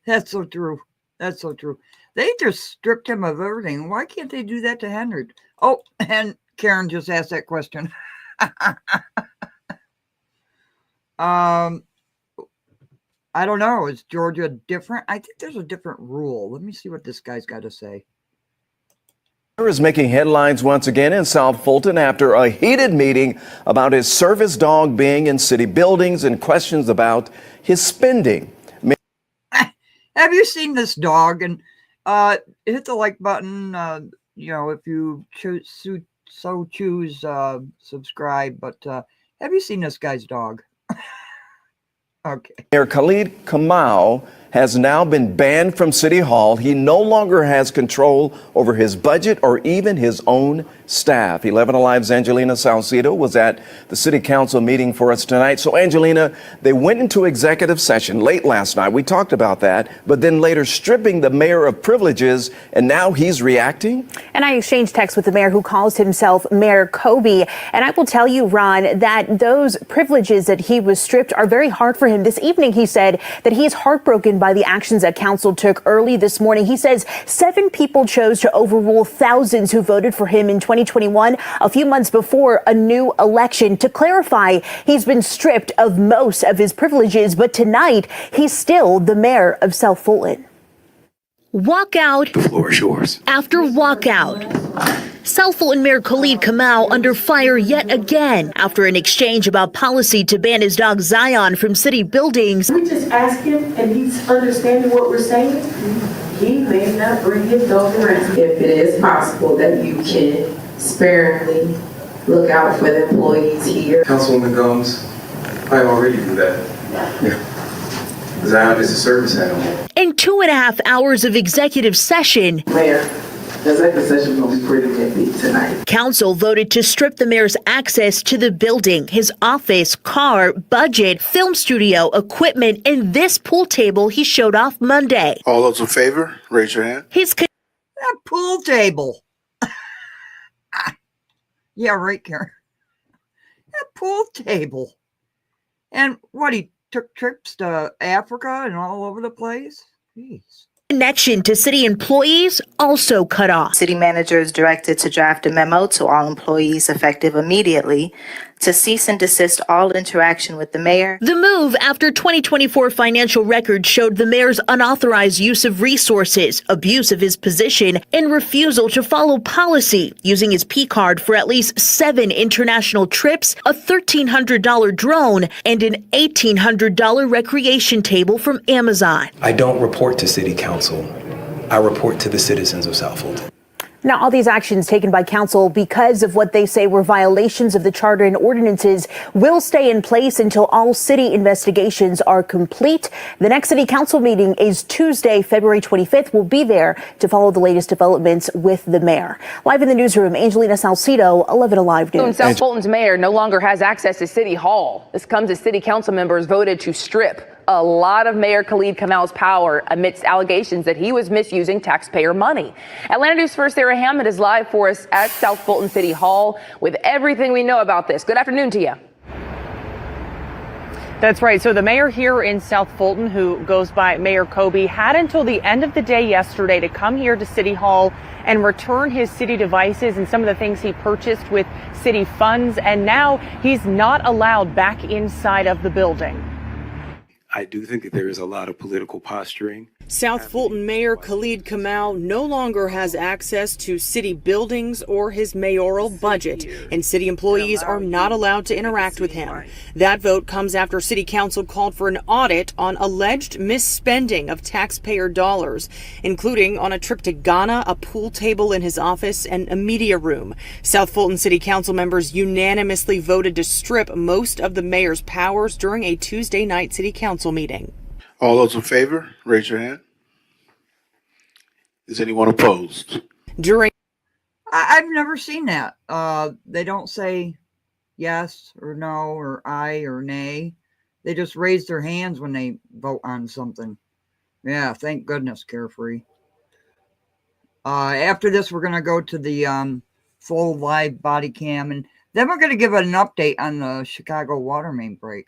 S1: That's so true. That's so true. They just stripped him of everything. Why can't they do that to Henry? Oh, and Karen just asked that question. I don't know. Is Georgia different? I think there's a different rule. Let me see what this guy's got to say.
S18: Is making headlines once again in South Fulton after a heated meeting about his service dog being in city buildings and questions about his spending.
S1: Have you seen this dog? And hit the like button, if you choose subscribe. But have you seen this guy's dog? Okay.
S18: Mayor Khalid Kamau has now been banned from City Hall. He no longer has control over his budget or even his own staff. 11 Alive's Angelina Salcido was at the City Council meeting for us tonight. So, Angelina, they went into executive session late last night. We talked about that, but then later stripping the mayor of privileges, and now he's reacting?
S19: And I exchanged texts with the mayor who calls himself Mayor Kobe. And I will tell you, Ron, that those privileges that he was stripped are very hard for him. This evening, he said that he is heartbroken by the actions that council took early this morning. He says 7 people chose to overrule thousands who voted for him in 2021, a few months before a new election. To clarify, he's been stripped of most of his privileges, but tonight he's still the mayor of South Fulton.
S20: Walkout.
S21: The floor is yours.
S20: After walkout. South Fulton Mayor Khalid Kamau under fire yet again after an exchange about policy to ban his dog Zion from city buildings.
S22: We just asked him and he's understanding what we're saying. He may not bring his dog around. If it is possible that you can sparingly look out for the employees here.
S21: Councilwoman Gomes, I already do that. Yeah. Zion is a service animal.
S20: In 2.5 hours of executive session,
S22: Mayor, the executive session will be pretty heavy tonight.
S20: Council voted to strip the mayor's access to the building, his office, car, budget, film studio, equipment, and this pool table he showed off Monday.
S21: All those in favor, raise your hand.
S1: That pool table. Yeah, right, Karen. That pool table. And what, he took trips to Africa and all over the place? Jeez.
S20: Connection to city employees also cut off.
S17: City manager is directed to draft a memo to all employees effective immediately to cease and desist all interaction with the mayor.
S20: The move after 2024 financial records showed the mayor's unauthorized use of resources, abuse of his position, and refusal to follow policy, using his P card for at least 7 international trips, a $1,300 drone, and an $1,800 recreation table from Amazon.
S21: I don't report to City Council. I report to the citizens of South Fulton.
S19: Now, all these actions taken by council because of what they say were violations of the charter and ordinances will stay in place until all city investigations are complete. The next city council meeting is Tuesday, February 25th. We'll be there to follow the latest developments with the mayor. Live in the newsroom, Angelina Salcido, 11 Alive News.
S2: South Fulton's mayor no longer has access to City Hall. This comes as city council members voted to strip a lot of Mayor Khalid Kamal's power amidst allegations that he was misusing taxpayer money. Atlanta News First Sarah Hammond is live for us at South Fulton City Hall with everything we know about this. Good afternoon to you.
S4: That's right. So the mayor here in South Fulton, who goes by Mayor Kobe, had until the end of the day yesterday to come here to City Hall and return his city devices and some of the things he purchased with city funds. And now he's not allowed back inside of the building.
S23: I do think that there is a lot of political posturing.
S24: South Fulton Mayor Khalid Kamal no longer has access to city buildings or his mayoral budget, and city employees are not allowed to interact with him. That vote comes after city council called for an audit on alleged misspending of taxpayer dollars, including on a trip to Ghana, a pool table in his office, and a media room. South Fulton city council members unanimously voted to strip most of the mayor's powers during a Tuesday night city council meeting.
S25: All those in favor, raise your hand. Is anyone opposed?
S1: I've never seen that. They don't say yes or no or aye or nay. They just raise their hands when they vote on something. Yeah, thank goodness, Carefree. After this, we're going to go to the full live body cam, and then we're going to give an update on the Chicago water main break.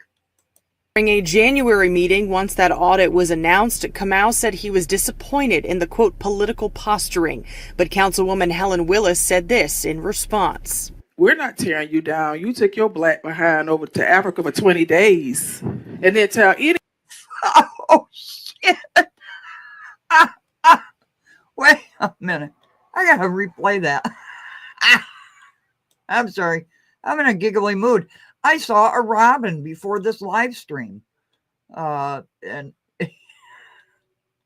S24: During a January meeting, once that audit was announced, Kamal said he was disappointed in the, quote, political posturing. But Councilwoman Helen Willis said this in response.
S26: We're not tearing you down. You took your black behind over to Africa for 20 days and then tell any...
S1: Oh, shit. Wait a minute. I got to replay that. I'm sorry. I'm in a giggly mood. I saw a robin before this live stream. And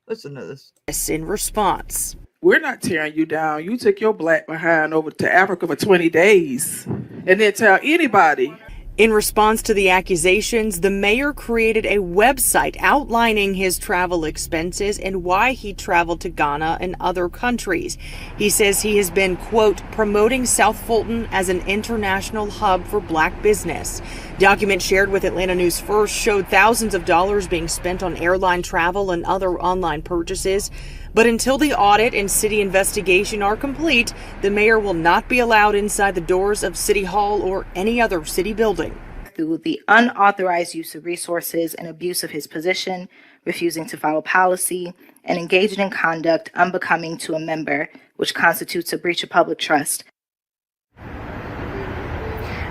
S1: listen to this.
S26: In response. We're not tearing you down. You took your black behind over to Africa for 20 days and then tell anybody.
S24: In response to the accusations, the mayor created a website outlining his travel expenses and why he traveled to Ghana and other countries. He says he has been, quote, promoting South Fulton as an international hub for black business. Documents shared with Atlanta News First showed thousands of dollars being spent on airline travel and other online purchases. But until the audit and city investigation are complete, the mayor will not be allowed inside the doors of City Hall or any other city building.
S17: Through the unauthorized use of resources and abuse of his position, refusing to follow policy, and engaging in conduct unbecoming to a member, which constitutes a breach of public trust.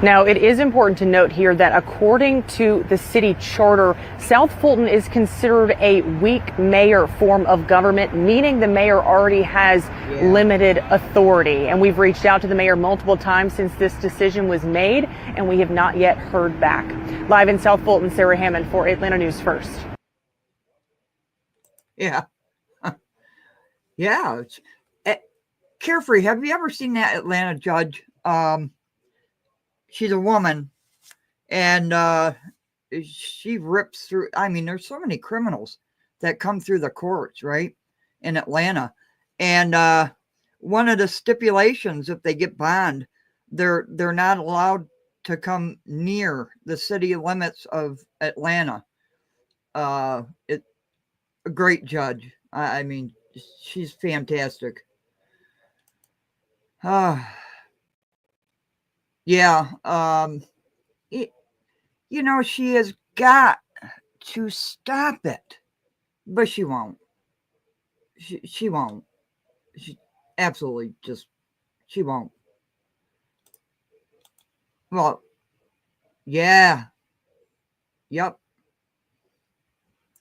S4: Now, it is important to note here that according to the city charter, South Fulton is considered a weak mayor form of government, meaning the mayor already has limited authority. And we've reached out to the mayor multiple times since this decision was made, and we have not yet heard back. Live in South Fulton, Sarah Hammond for Atlanta News First.
S1: Yeah. Yeah. Carefree, have you ever seen that Atlanta judge? She's a woman, and she rips through. I mean, there's so many criminals that come through the courts, right, in Atlanta. And one of the stipulations, if they get bond, they're not allowed to come near the city limits of Atlanta. It's a great judge. I mean, she's fantastic. Yeah, you know, she has got to stop it, but she won't. She won't. She absolutely just, she won't. Well, yeah. Yep.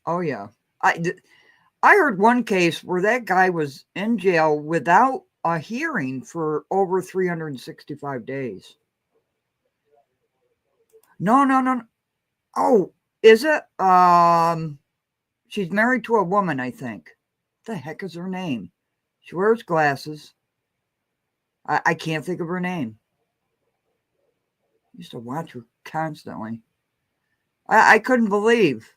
S1: Oh, yeah. I heard one case where that guy was in jail without a hearing for over 365 days. No. Oh, is it? She's married to a woman, I think. What the heck is her name? She wears glasses. I can't think of her name. I used to watch her constantly. I couldn't believe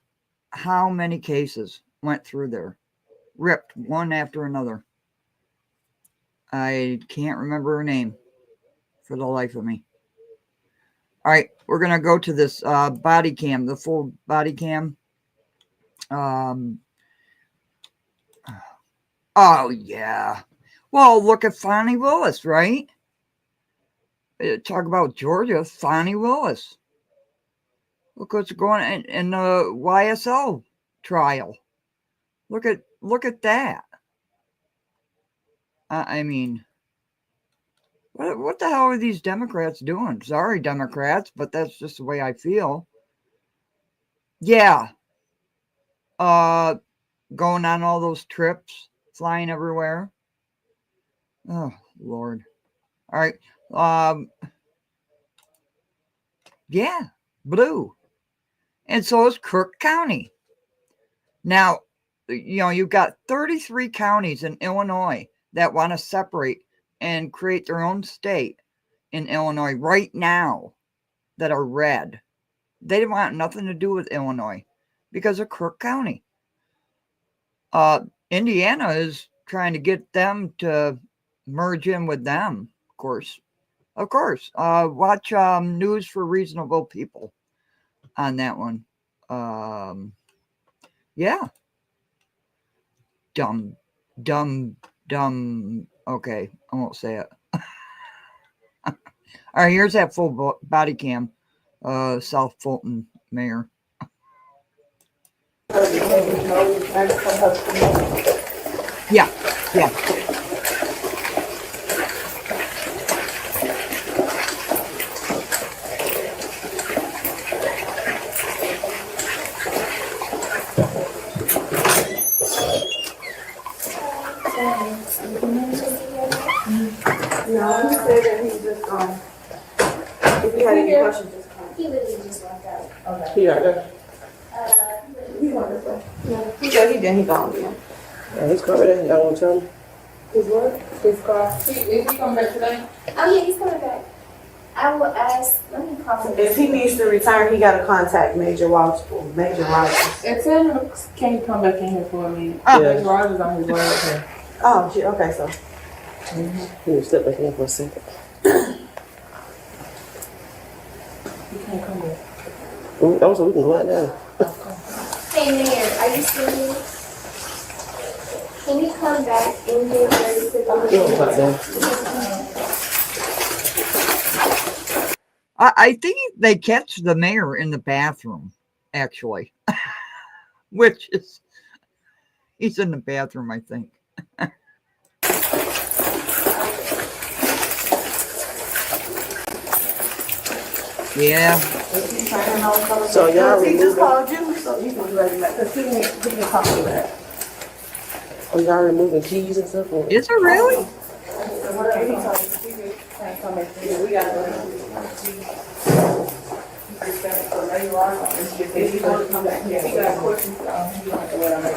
S1: how many cases went through there, ripped one after another. I can't remember her name for the life of me. All right, we're going to go to this body cam, the full body cam. Oh, yeah. Well, look at Fonnie Willis, right? Talk about Georgia, Fonnie Willis. Look what's going on in the YSL trial. Look at that. I mean, what the hell are these Democrats doing? Sorry, Democrats, but that's just the way I feel. Yeah. Going on all those trips, flying everywhere. Oh, Lord. All right. Yeah, blue. And so is Cook County. Now, you've got 33 counties in Illinois that want to separate and create their own state in Illinois right now that are red. They want nothing to do with Illinois because of Cook County. Indiana is trying to get them to merge in with them, of course. Watch News for Reasonable People on that one. Yeah. Dumb. Okay, I won't say it. All right, here's that full body cam. South Fulton mayor. Yeah.
S22: No, he said that he's just gone. If you had any questions, just call. He literally just walked out. Okay. He got there. He's on this way. Yeah. He said he gone. Yeah.
S3: His car there, y'all want to tell him?
S22: His what? His car. Is he coming back today? Oh yeah, he's coming back. I will ask. Let me call him. If he needs to return, he got to contact Major Walsh.
S26: And tell him, can you come back in here for a minute?
S3: Yeah.
S26: Roger's on his way up here.
S22: Oh shit. Okay, so.
S3: Can you step back in for a second?
S26: You can't come back.
S3: Also, we can go out now.
S22: Hey Mayor, are you still here? Can you come back in here very quickly?
S1: I think they catch the mayor in the bathroom, actually. Which is, he's in the bathroom, I think. Yeah.
S3: So y'all
S22: he just called you, so you can let him back. Because he can call you back.
S3: Oh, y'all removing keys and stuff? Or?
S1: Is it really?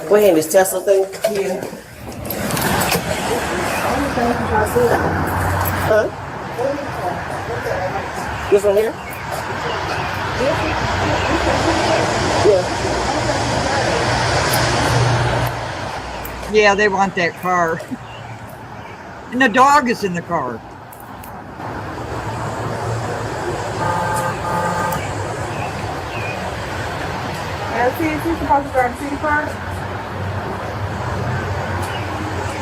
S3: What hand, this Tesla thing?
S22: Yeah.
S3: Huh? This one here? Yeah.
S1: Yeah, they want that car. And the dog is in the car.
S22: Is he supposed to grab the city card?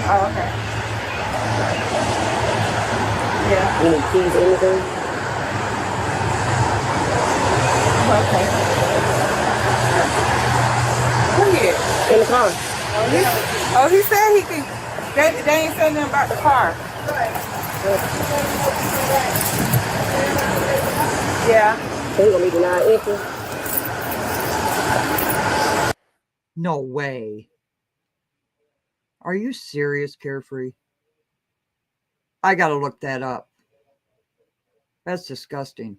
S22: Oh, okay. Yeah.
S3: Any keys or anything?
S22: Okay. Where he at?
S3: In the car.
S22: Oh, he said he could. They ain't saying nothing about the car. Yeah.
S3: So he gonna be denied entry?
S1: No way. Are you serious, Carefree? I gotta look that up. That's disgusting.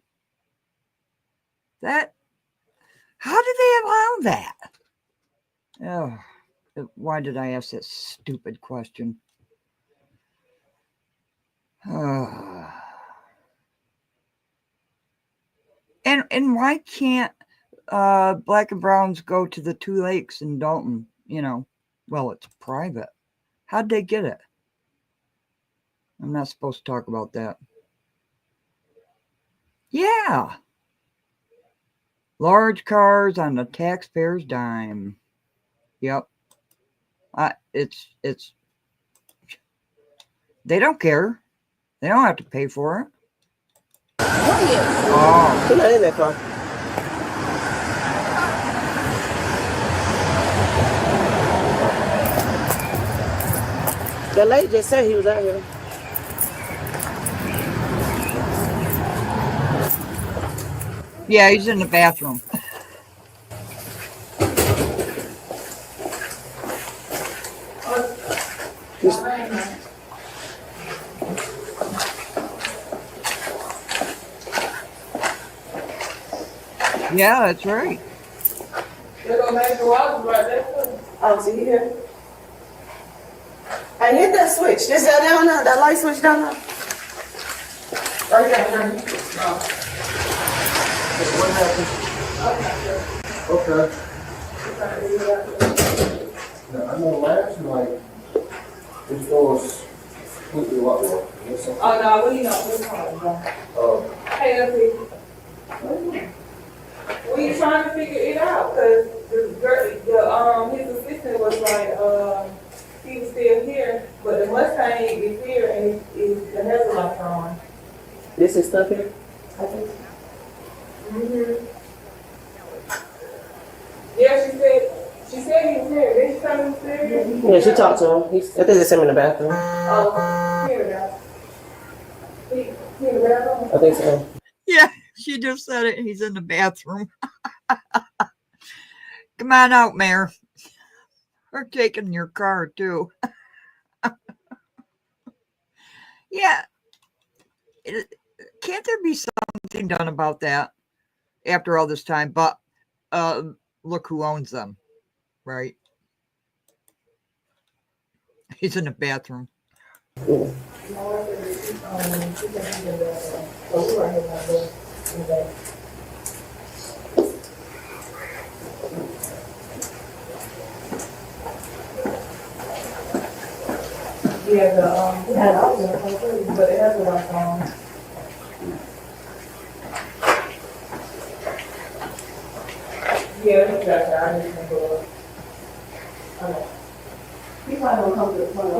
S1: How did they allow that? Oh, why did I ask that stupid question? And why can't black and browns go to the 2 lakes in Dolton? Well, it's private. How'd they get it? I'm not supposed to talk about that. Yeah. Large cars on the taxpayer's dime. Yep. It's they don't care. They don't have to pay for it. Oh.
S3: He's not in that car. The lady just said he was out here.
S1: Yeah, he's in the bathroom. Yeah, that's right.
S3: Oh, see here? I hit that switch. This down there, that light switch down there. Right there.
S5: What happened? Okay. Now, I know last night this door was completely locked.
S22: Oh, no, we know. We're fine. Hey, we trying to figure it out because his assistant was like, he was still here, but the Mustang is here and the headlights are on.
S3: This is stuff here?
S22: I think so. Yeah, she said he was here. Did she tell me he was here?
S3: Yeah, she talked to him. I think they sent him in the bathroom.
S22: Oh, here we go. He in the bathroom?
S3: I think so.
S1: Yeah, she just said it. He's in the bathroom. Come on out, Mayor. We're taking your car, too. Yeah. Can't there be something done about that after all this time? But look who owns them, right? He's in the bathroom.
S22: Yeah, but it has a lot on. Yeah, that's exactly. I just think he probably gonna come to the front.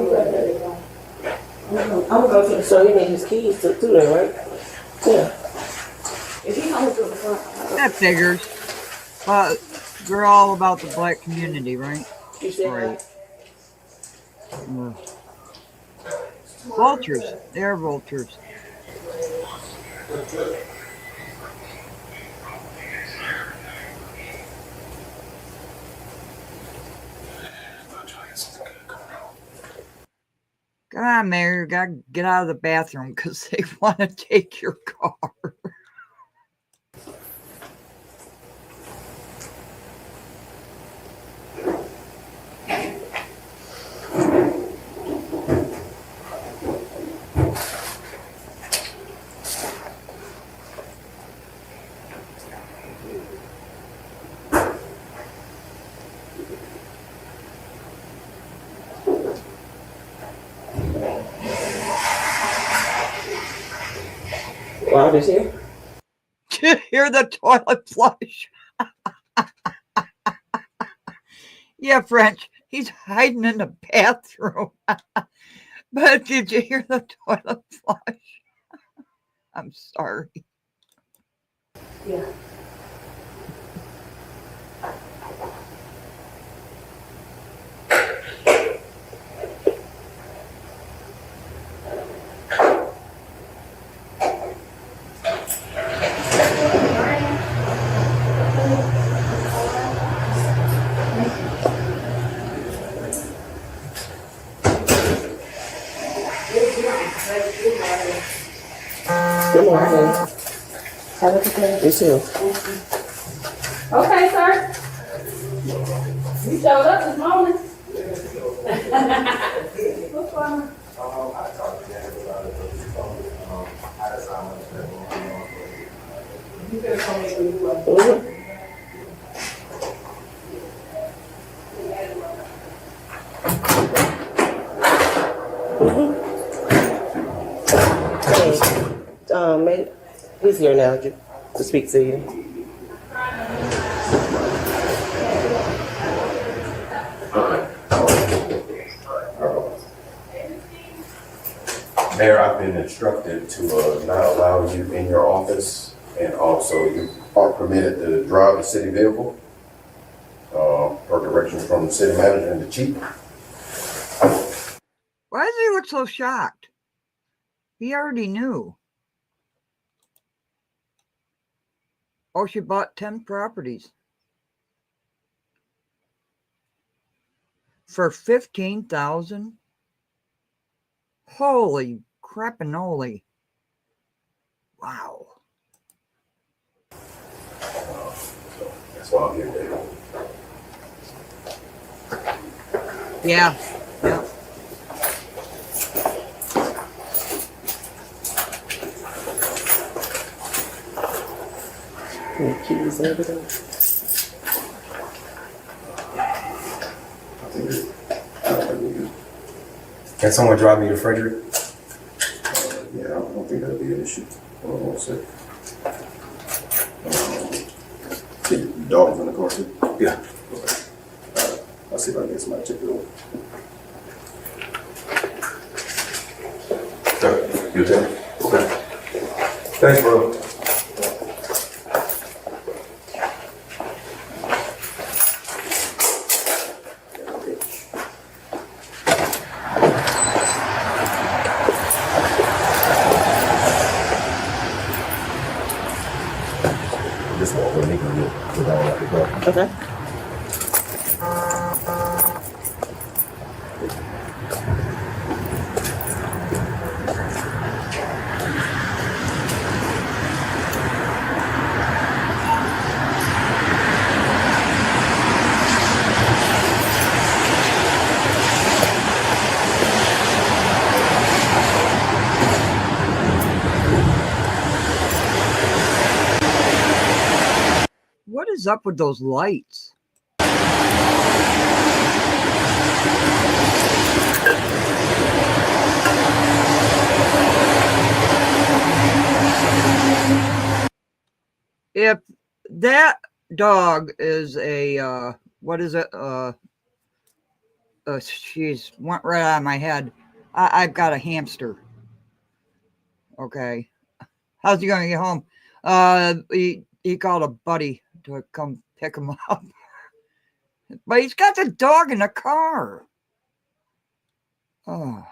S22: I'm gonna go to the.
S3: So he needs his keys too, then, right? Yeah.
S22: If he comes to the front.
S1: That figures. We're all about the black community, right?
S3: You said
S1: right. Vultures. They're vultures. Come on, Mayor. You got to get out of the bathroom because they want to take your car.
S3: Wow, this here?
S1: To hear the toilet flush. Yeah, French. He's hiding in the bathroom. But did you hear the toilet flush? I'm sorry.
S22: Yeah.
S3: Good morning. Have a good day. You too.
S22: Okay, sir. You showed up this morning. What's going on?
S3: is here now to speak to you.
S6: Mayor, I've been instructed to not allow you in your office, and also you are permitted to drive a city vehicle per directions from the city manager and the chief.
S1: Why does he look so shocked? He already knew. Oh, she bought 10 properties for $15,000. Holy crapanoly. Wow.
S6: So that's why I'm here today.
S1: Yeah. Yeah.
S3: Keys and everything.
S6: Can someone drive me to Frederick? Yeah, I don't think that'll be an issue. Hold on one second. Dolton's in the car too? Yeah. Okay. I'll see if I can get somebody to check it over. You tell me? Okay. Thanks, bro. This one will make me with all that to go.
S3: Okay.
S1: What is up with those lights? If that dog is a what is it? She's went right out of my head. I've got a hamster. Okay. How's he gonna get home? He called a buddy to come pick him up. But he's got the dog in the car. Oh.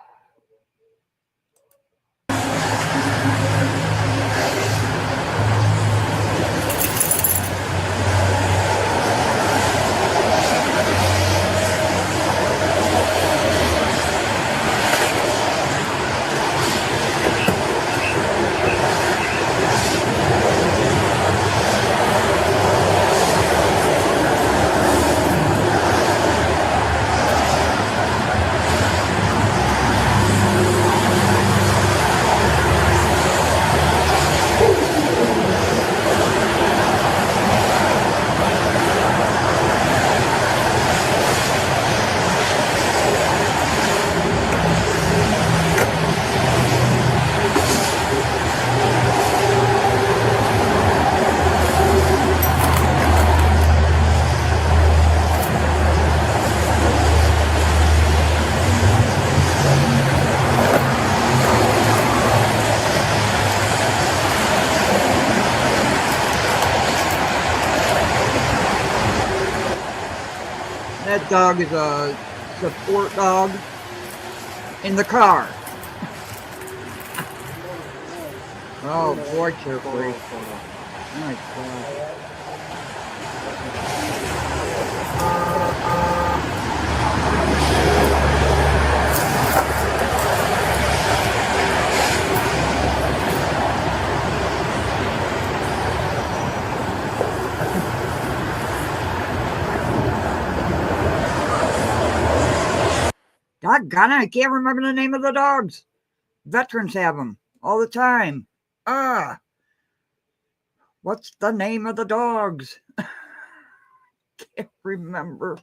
S1: That dog is a support dog in the car. Oh boy, carefully. My God. Doggone it, I can't remember the name of the dogs. Veterans have them all the time. What's the name of the dogs? Can't remember. I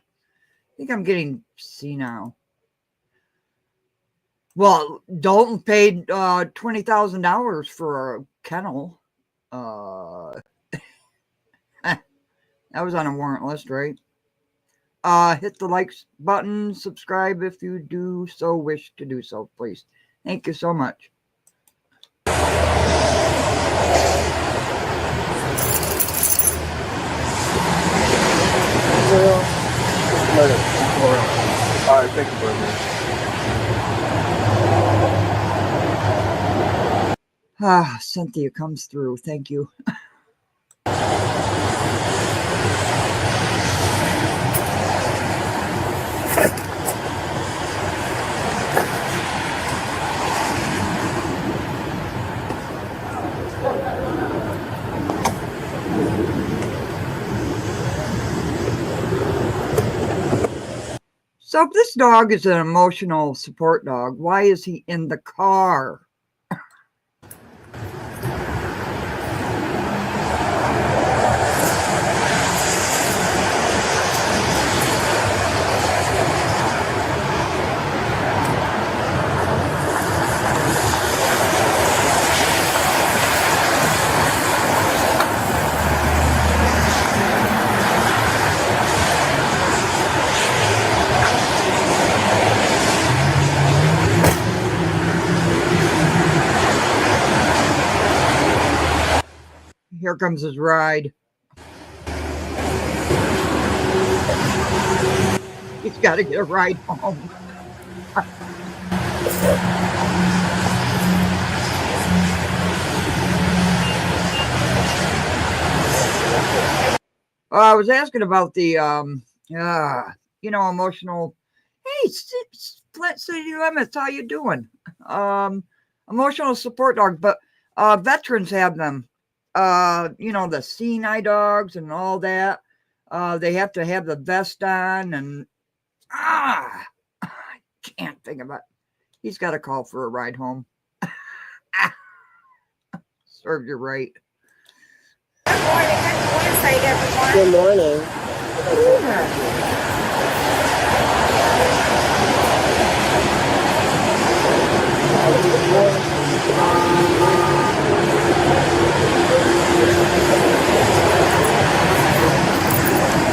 S1: think I'm getting senile. Well, Dolton paid $20,000 for a kennel. That was on a warrant list, right? Hit the likes button, subscribe if you do so wish to do so, please. Thank you so much.
S5: All right, thank you, brother.
S1: Cynthia comes through. Thank you. So if this dog is an emotional support dog, why is he in the car? Here comes his ride. He's got to get a ride home. I was asking about the, emotional. Hey, Flint City Limits, how you doing? Emotional support dog, but veterans have them. The CNI dogs and all that. They have to have the vest on, and I can't think of it. He's got to call for a ride home. Serve you right.
S7: Good morning. Happy Wednesday, everyone. Good morning.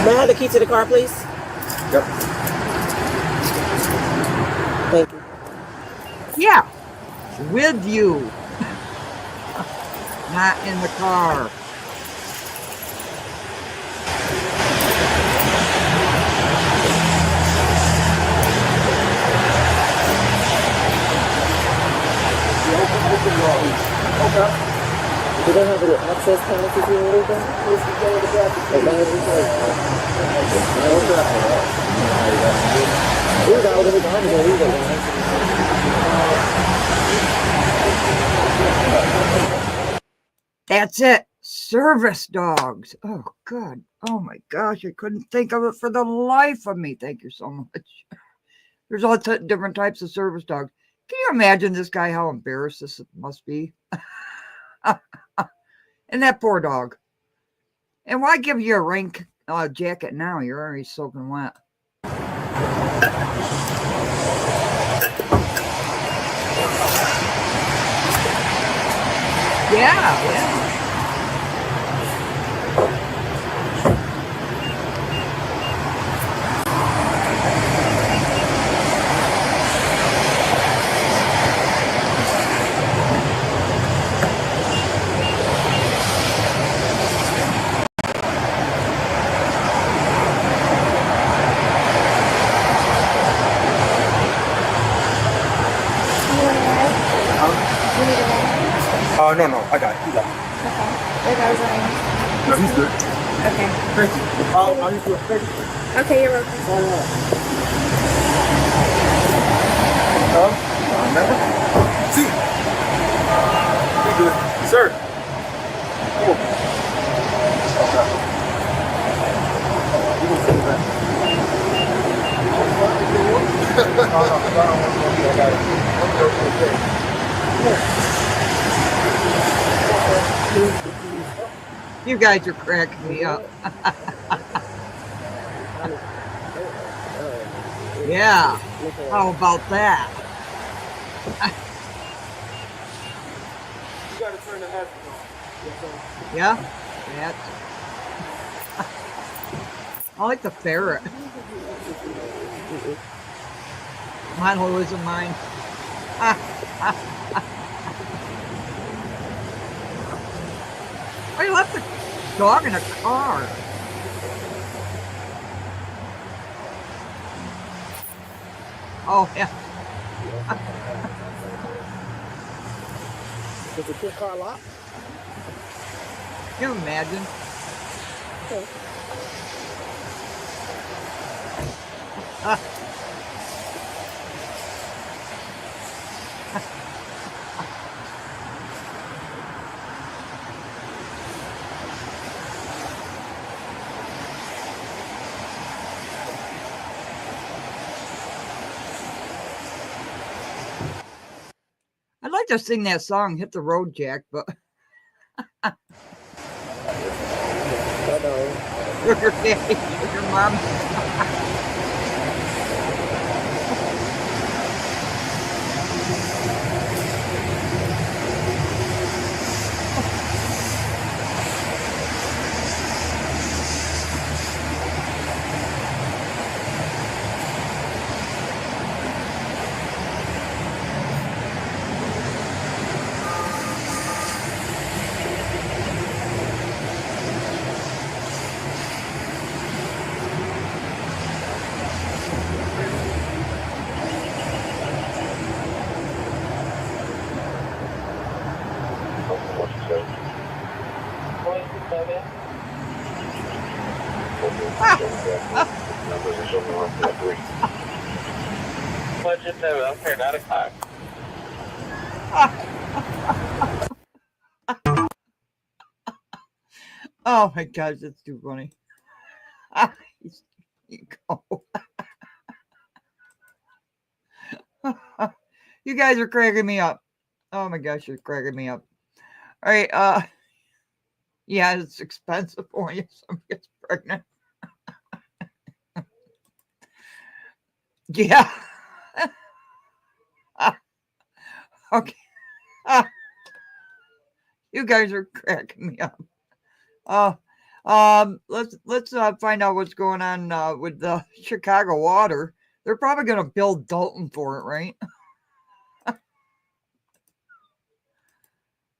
S7: May I have the key to the car, please?
S5: Yep.
S7: Thank you.
S1: Yeah, with you. Not in the car.
S7: Okay. Do they have any access passes or anything? As long as we pay. We got over the garbage there either, guys.
S1: That's it. Service dogs. Oh, God. Oh, my gosh. I couldn't think of it for the life of me. Thank you so much. There's all different types of service dogs. Can you imagine this guy, how embarrassed this must be? And that poor dog. And why give you a rain jacket now? You're already soaking wet. Yeah.
S5: No, I got it. You got it.
S7: Okay. There goes Ryan.
S5: No, he's good.
S7: Okay.
S5: Thank you. I'll use your thank you.
S7: Okay, you're welcome.
S5: Remember? See. Be good. Sir. Come on. Okay. You gonna feel that? No, I don't want to go. I got it. Okay. Come on.
S1: You guys are cracking me up. Yeah. How about that?
S5: You gotta turn the headphones on.
S1: Yeah. That's. I like the ferret. Mine always in mine. Oh, you left the dog in a car. Oh, yeah.
S7: Does the kid car lock?
S1: Can you imagine? I'd like to sing that song, Hit the Road, Jack, but your daddy, your mom. Oh my gosh, that's too funny. You go. You guys are cracking me up. Oh my gosh, you're cracking me up. All right, yeah, it's expensive when somebody gets pregnant. Yeah. Okay. You guys are cracking me up. Let's find out what's going on with the Chicago water. They're probably going to build Dolton for it, right?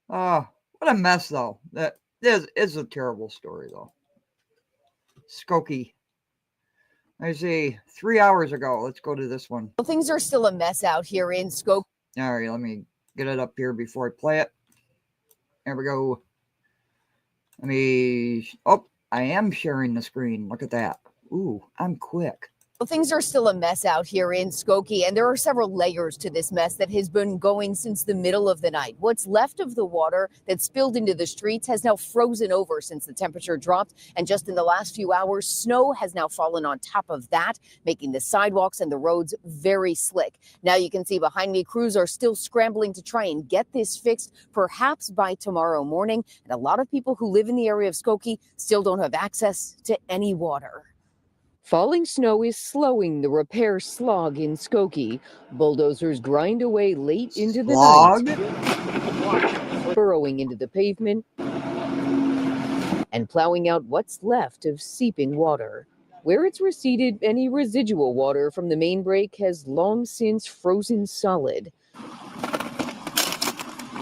S1: Oh, what a mess, though. That is a terrible story, though. Skokie. I see 3 hours ago. Let's go to this one.
S8: Well, things are still a mess out here in Skokie.
S1: All right, let me get it up here before I play it. There we go. Oh, I am sharing the screen. Look at that. Ooh, I'm quick.
S8: Well, things are still a mess out here in Skokie, and there are several layers to this mess that has been going since the middle of the night. What's left of the water that spilled into the streets has now frozen over since the temperature dropped, and just in the last few hours, snow has now fallen on top of that, making the sidewalks and the roads very slick. Now you can see behind me, crews are still scrambling to try and get this fixed, perhaps by tomorrow morning, and a lot of people who live in the area of Skokie still don't have access to any water. Falling snow is slowing the repair slog in Skokie. Bulldozers grind away late into the night, burrowing into the pavement and plowing out what's left of seeping water. Where it's receded, any residual water from the main break has long since frozen solid,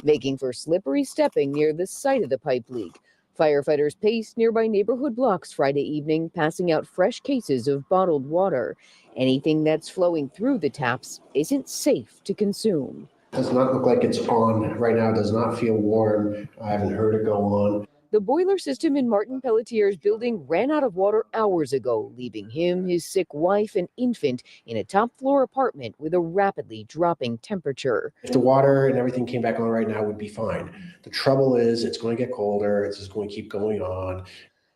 S8: making for slippery stepping near the site of the pipe leak. Firefighters paced nearby neighborhood blocks Friday evening, passing out fresh cases of bottled water. Anything that's flowing through the taps isn't safe to consume.
S9: Does not look like it's on right now. Does not feel warm. I haven't heard it go on.
S8: The boiler system in Martin Pelletier's building ran out of water hours ago, leaving him, his sick wife, and infant in a top-floor apartment with a rapidly dropping temperature.
S9: If the water and everything came back on right now, we'd be fine. The trouble is it's going to get colder. It's just going to keep going on.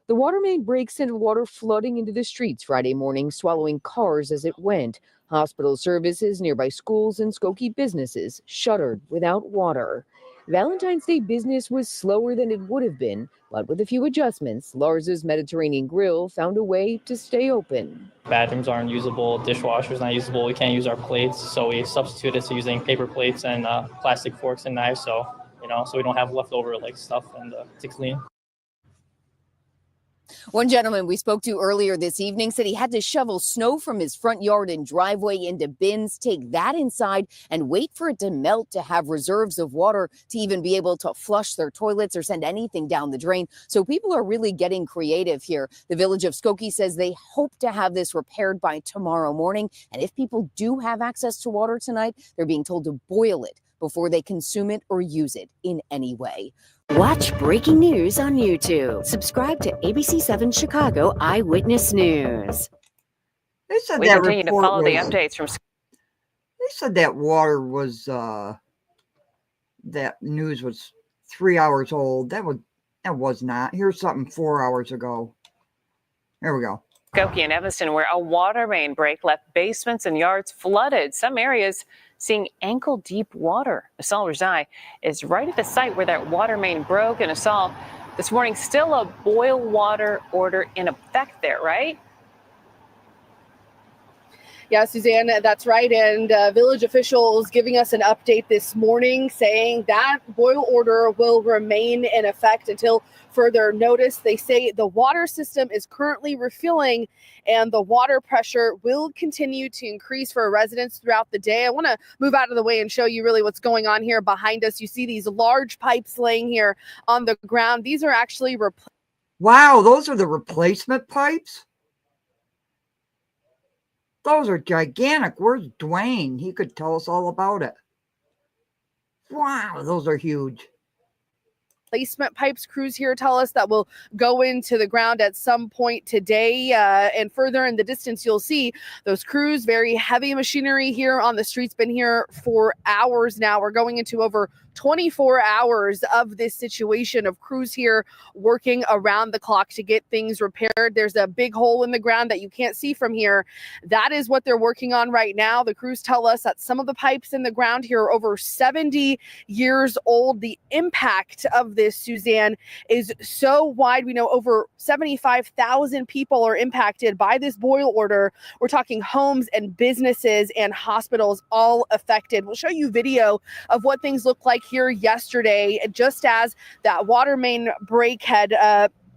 S8: The water main break sent water flooding into the streets Friday morning, swallowing cars as it went. Hospital services, nearby schools, and Skokie businesses shuttered without water. Valentine's Day business was slower than it would have been, but with a few adjustments, Lars's Mediterranean Grill found a way to stay open.
S10: Bathrooms aren't usable, dishwasher's not usable, we can't use our plates, so we substituted to using paper plates and plastic forks and knives, so so we don't have leftover like stuff and to clean.
S8: One gentleman we spoke to earlier this evening said he had to shovel snow from his front yard and driveway into bins, take that inside, and wait for it to melt to have reserves of water to even be able to flush their toilets or send anything down the drain. So people are really getting creative here. The village of Skokie says they hope to have this repaired by tomorrow morning. And if people do have access to water tonight, they're being told to boil it before they consume it or use it in any way.
S11: Watch breaking news on YouTube. Subscribe to ABC7 Chicago Eyewitness News.
S1: They said
S11: We
S1: that
S11: continue to
S1: report
S11: follow the
S1: was-
S11: updates from.
S1: They said that water was that news was 3 hours old. That was not. Here's something 4 hours ago. Here we go.
S11: Skokie and Evanston, where a water main break left basements and yards flooded. Some areas seeing ankle-deep water. Asal Rizai is right at the site where that water main broke. And Asal, this morning, still a boil water order in effect there, right?
S12: Yeah, Suzanne, that's right. And village officials giving us an update this morning saying that boil order will remain in effect until further notice. They say the water system is currently refilling and the water pressure will continue to increase for residents throughout the day. I want to move out of the way and show you really what's going on here behind us. You see these large pipes laying here on the ground. These are actually
S1: Wow, those are the replacement pipes? Those are gigantic. Where's Dwayne? He could tell us all about it. Wow, those are huge.
S12: Placement pipes. Crews here tell us that will go into the ground at some point today. And further in the distance, you'll see those crews, very heavy machinery here on the streets, been here for hours now. We're going into over 24 hours of this situation of crews here working around the clock to get things repaired. There's a big hole in the ground that you can't see from here. That is what they're working on right now. The crews tell us that some of the pipes in the ground here are over 70 years old. The impact of this, Suzanne, is so wide. We know over 75,000 people are impacted by this boil order. We're talking homes and businesses and hospitals all affected. We'll show you video of what things look like here yesterday, just as that water main break had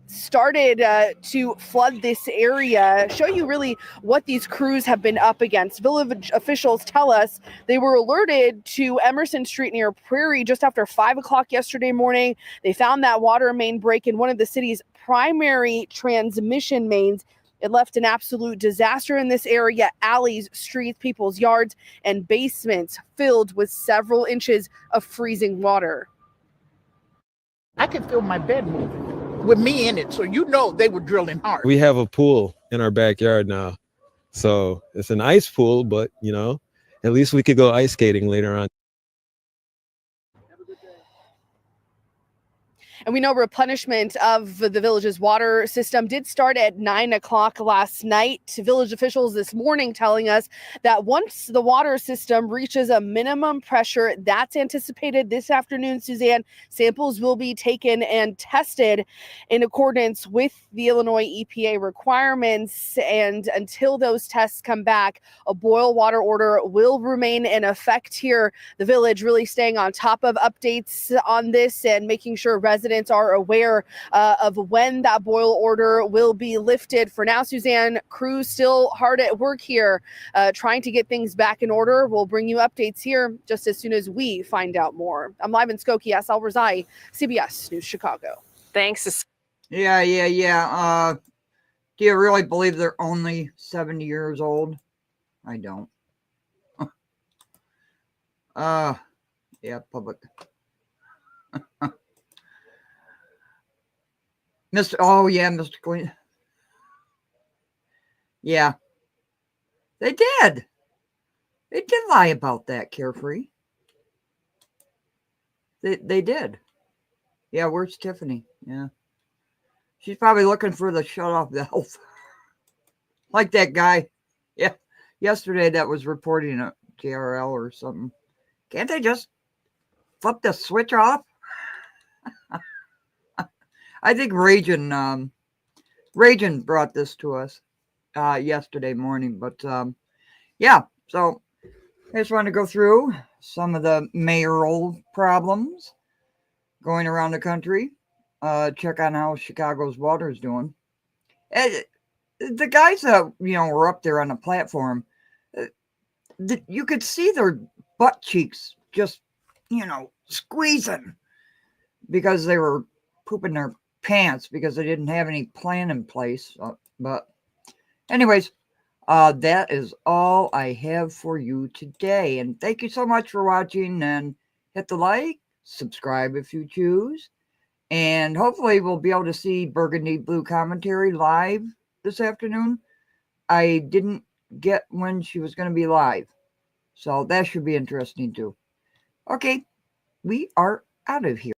S12: started to flood this area. Show you really what these crews have been up against. Village officials tell us they were alerted to Emerson Street near Prairie just after 5 o'clock yesterday morning. They found that water main break in one of the city's primary transmission mains. It left an absolute disaster in this area. Alleys, streets, people's yards, and basements filled with several inches of freezing water.
S13: I can feel my bed moving with me in it. So they were drilling hard.
S14: We have a pool in our backyard now. So it's an ice pool, but at least we could go ice skating later on.
S12: And we know replenishment of the village's water system did start at 9 o'clock last night. Village officials this morning telling us that once the water system reaches a minimum pressure that's anticipated this afternoon, Suzanne, samples will be taken and tested in accordance with the Illinois EPA requirements. And until those tests come back, a boil water order will remain in effect here. The village really staying on top of updates on this and making sure residents are aware of when that boil order will be lifted. For now, Suzanne, crews still hard at work here, trying to get things back in order. We'll bring you updates here just as soon as we find out more. I'm live in Skokie, Asal Rizai, CBS News Chicago.
S11: Thanks.
S1: Yeah. Do you really believe they're only 70 years old? I don't. Yeah, public. Mr. Clean. Yeah. They did. They did lie about that, Carefree. They did. Yeah, where's Tiffany? Yeah. She's probably looking for the shut-off valve. Like that guy. Yeah. Yesterday that was reporting a JRL or something. Can't they just flip the switch off? I think Rajan brought this to us yesterday morning, but yeah, so I just want to go through some of the mayoral problems. going around the country, check on how Chicago's water is doing. And the guys that, were up there on the platform, you could see their butt cheeks just, squeezing because they were pooping their pants because they didn't have any plan in place. But anyways, that is all I have for you today. And thank you so much for watching, and hit the like, subscribe if you choose. And hopefully we'll be able to see Burgundy Blue Commentary live this afternoon. I didn't get when she was going to be live, so that should be interesting too. Okay, we are out of here.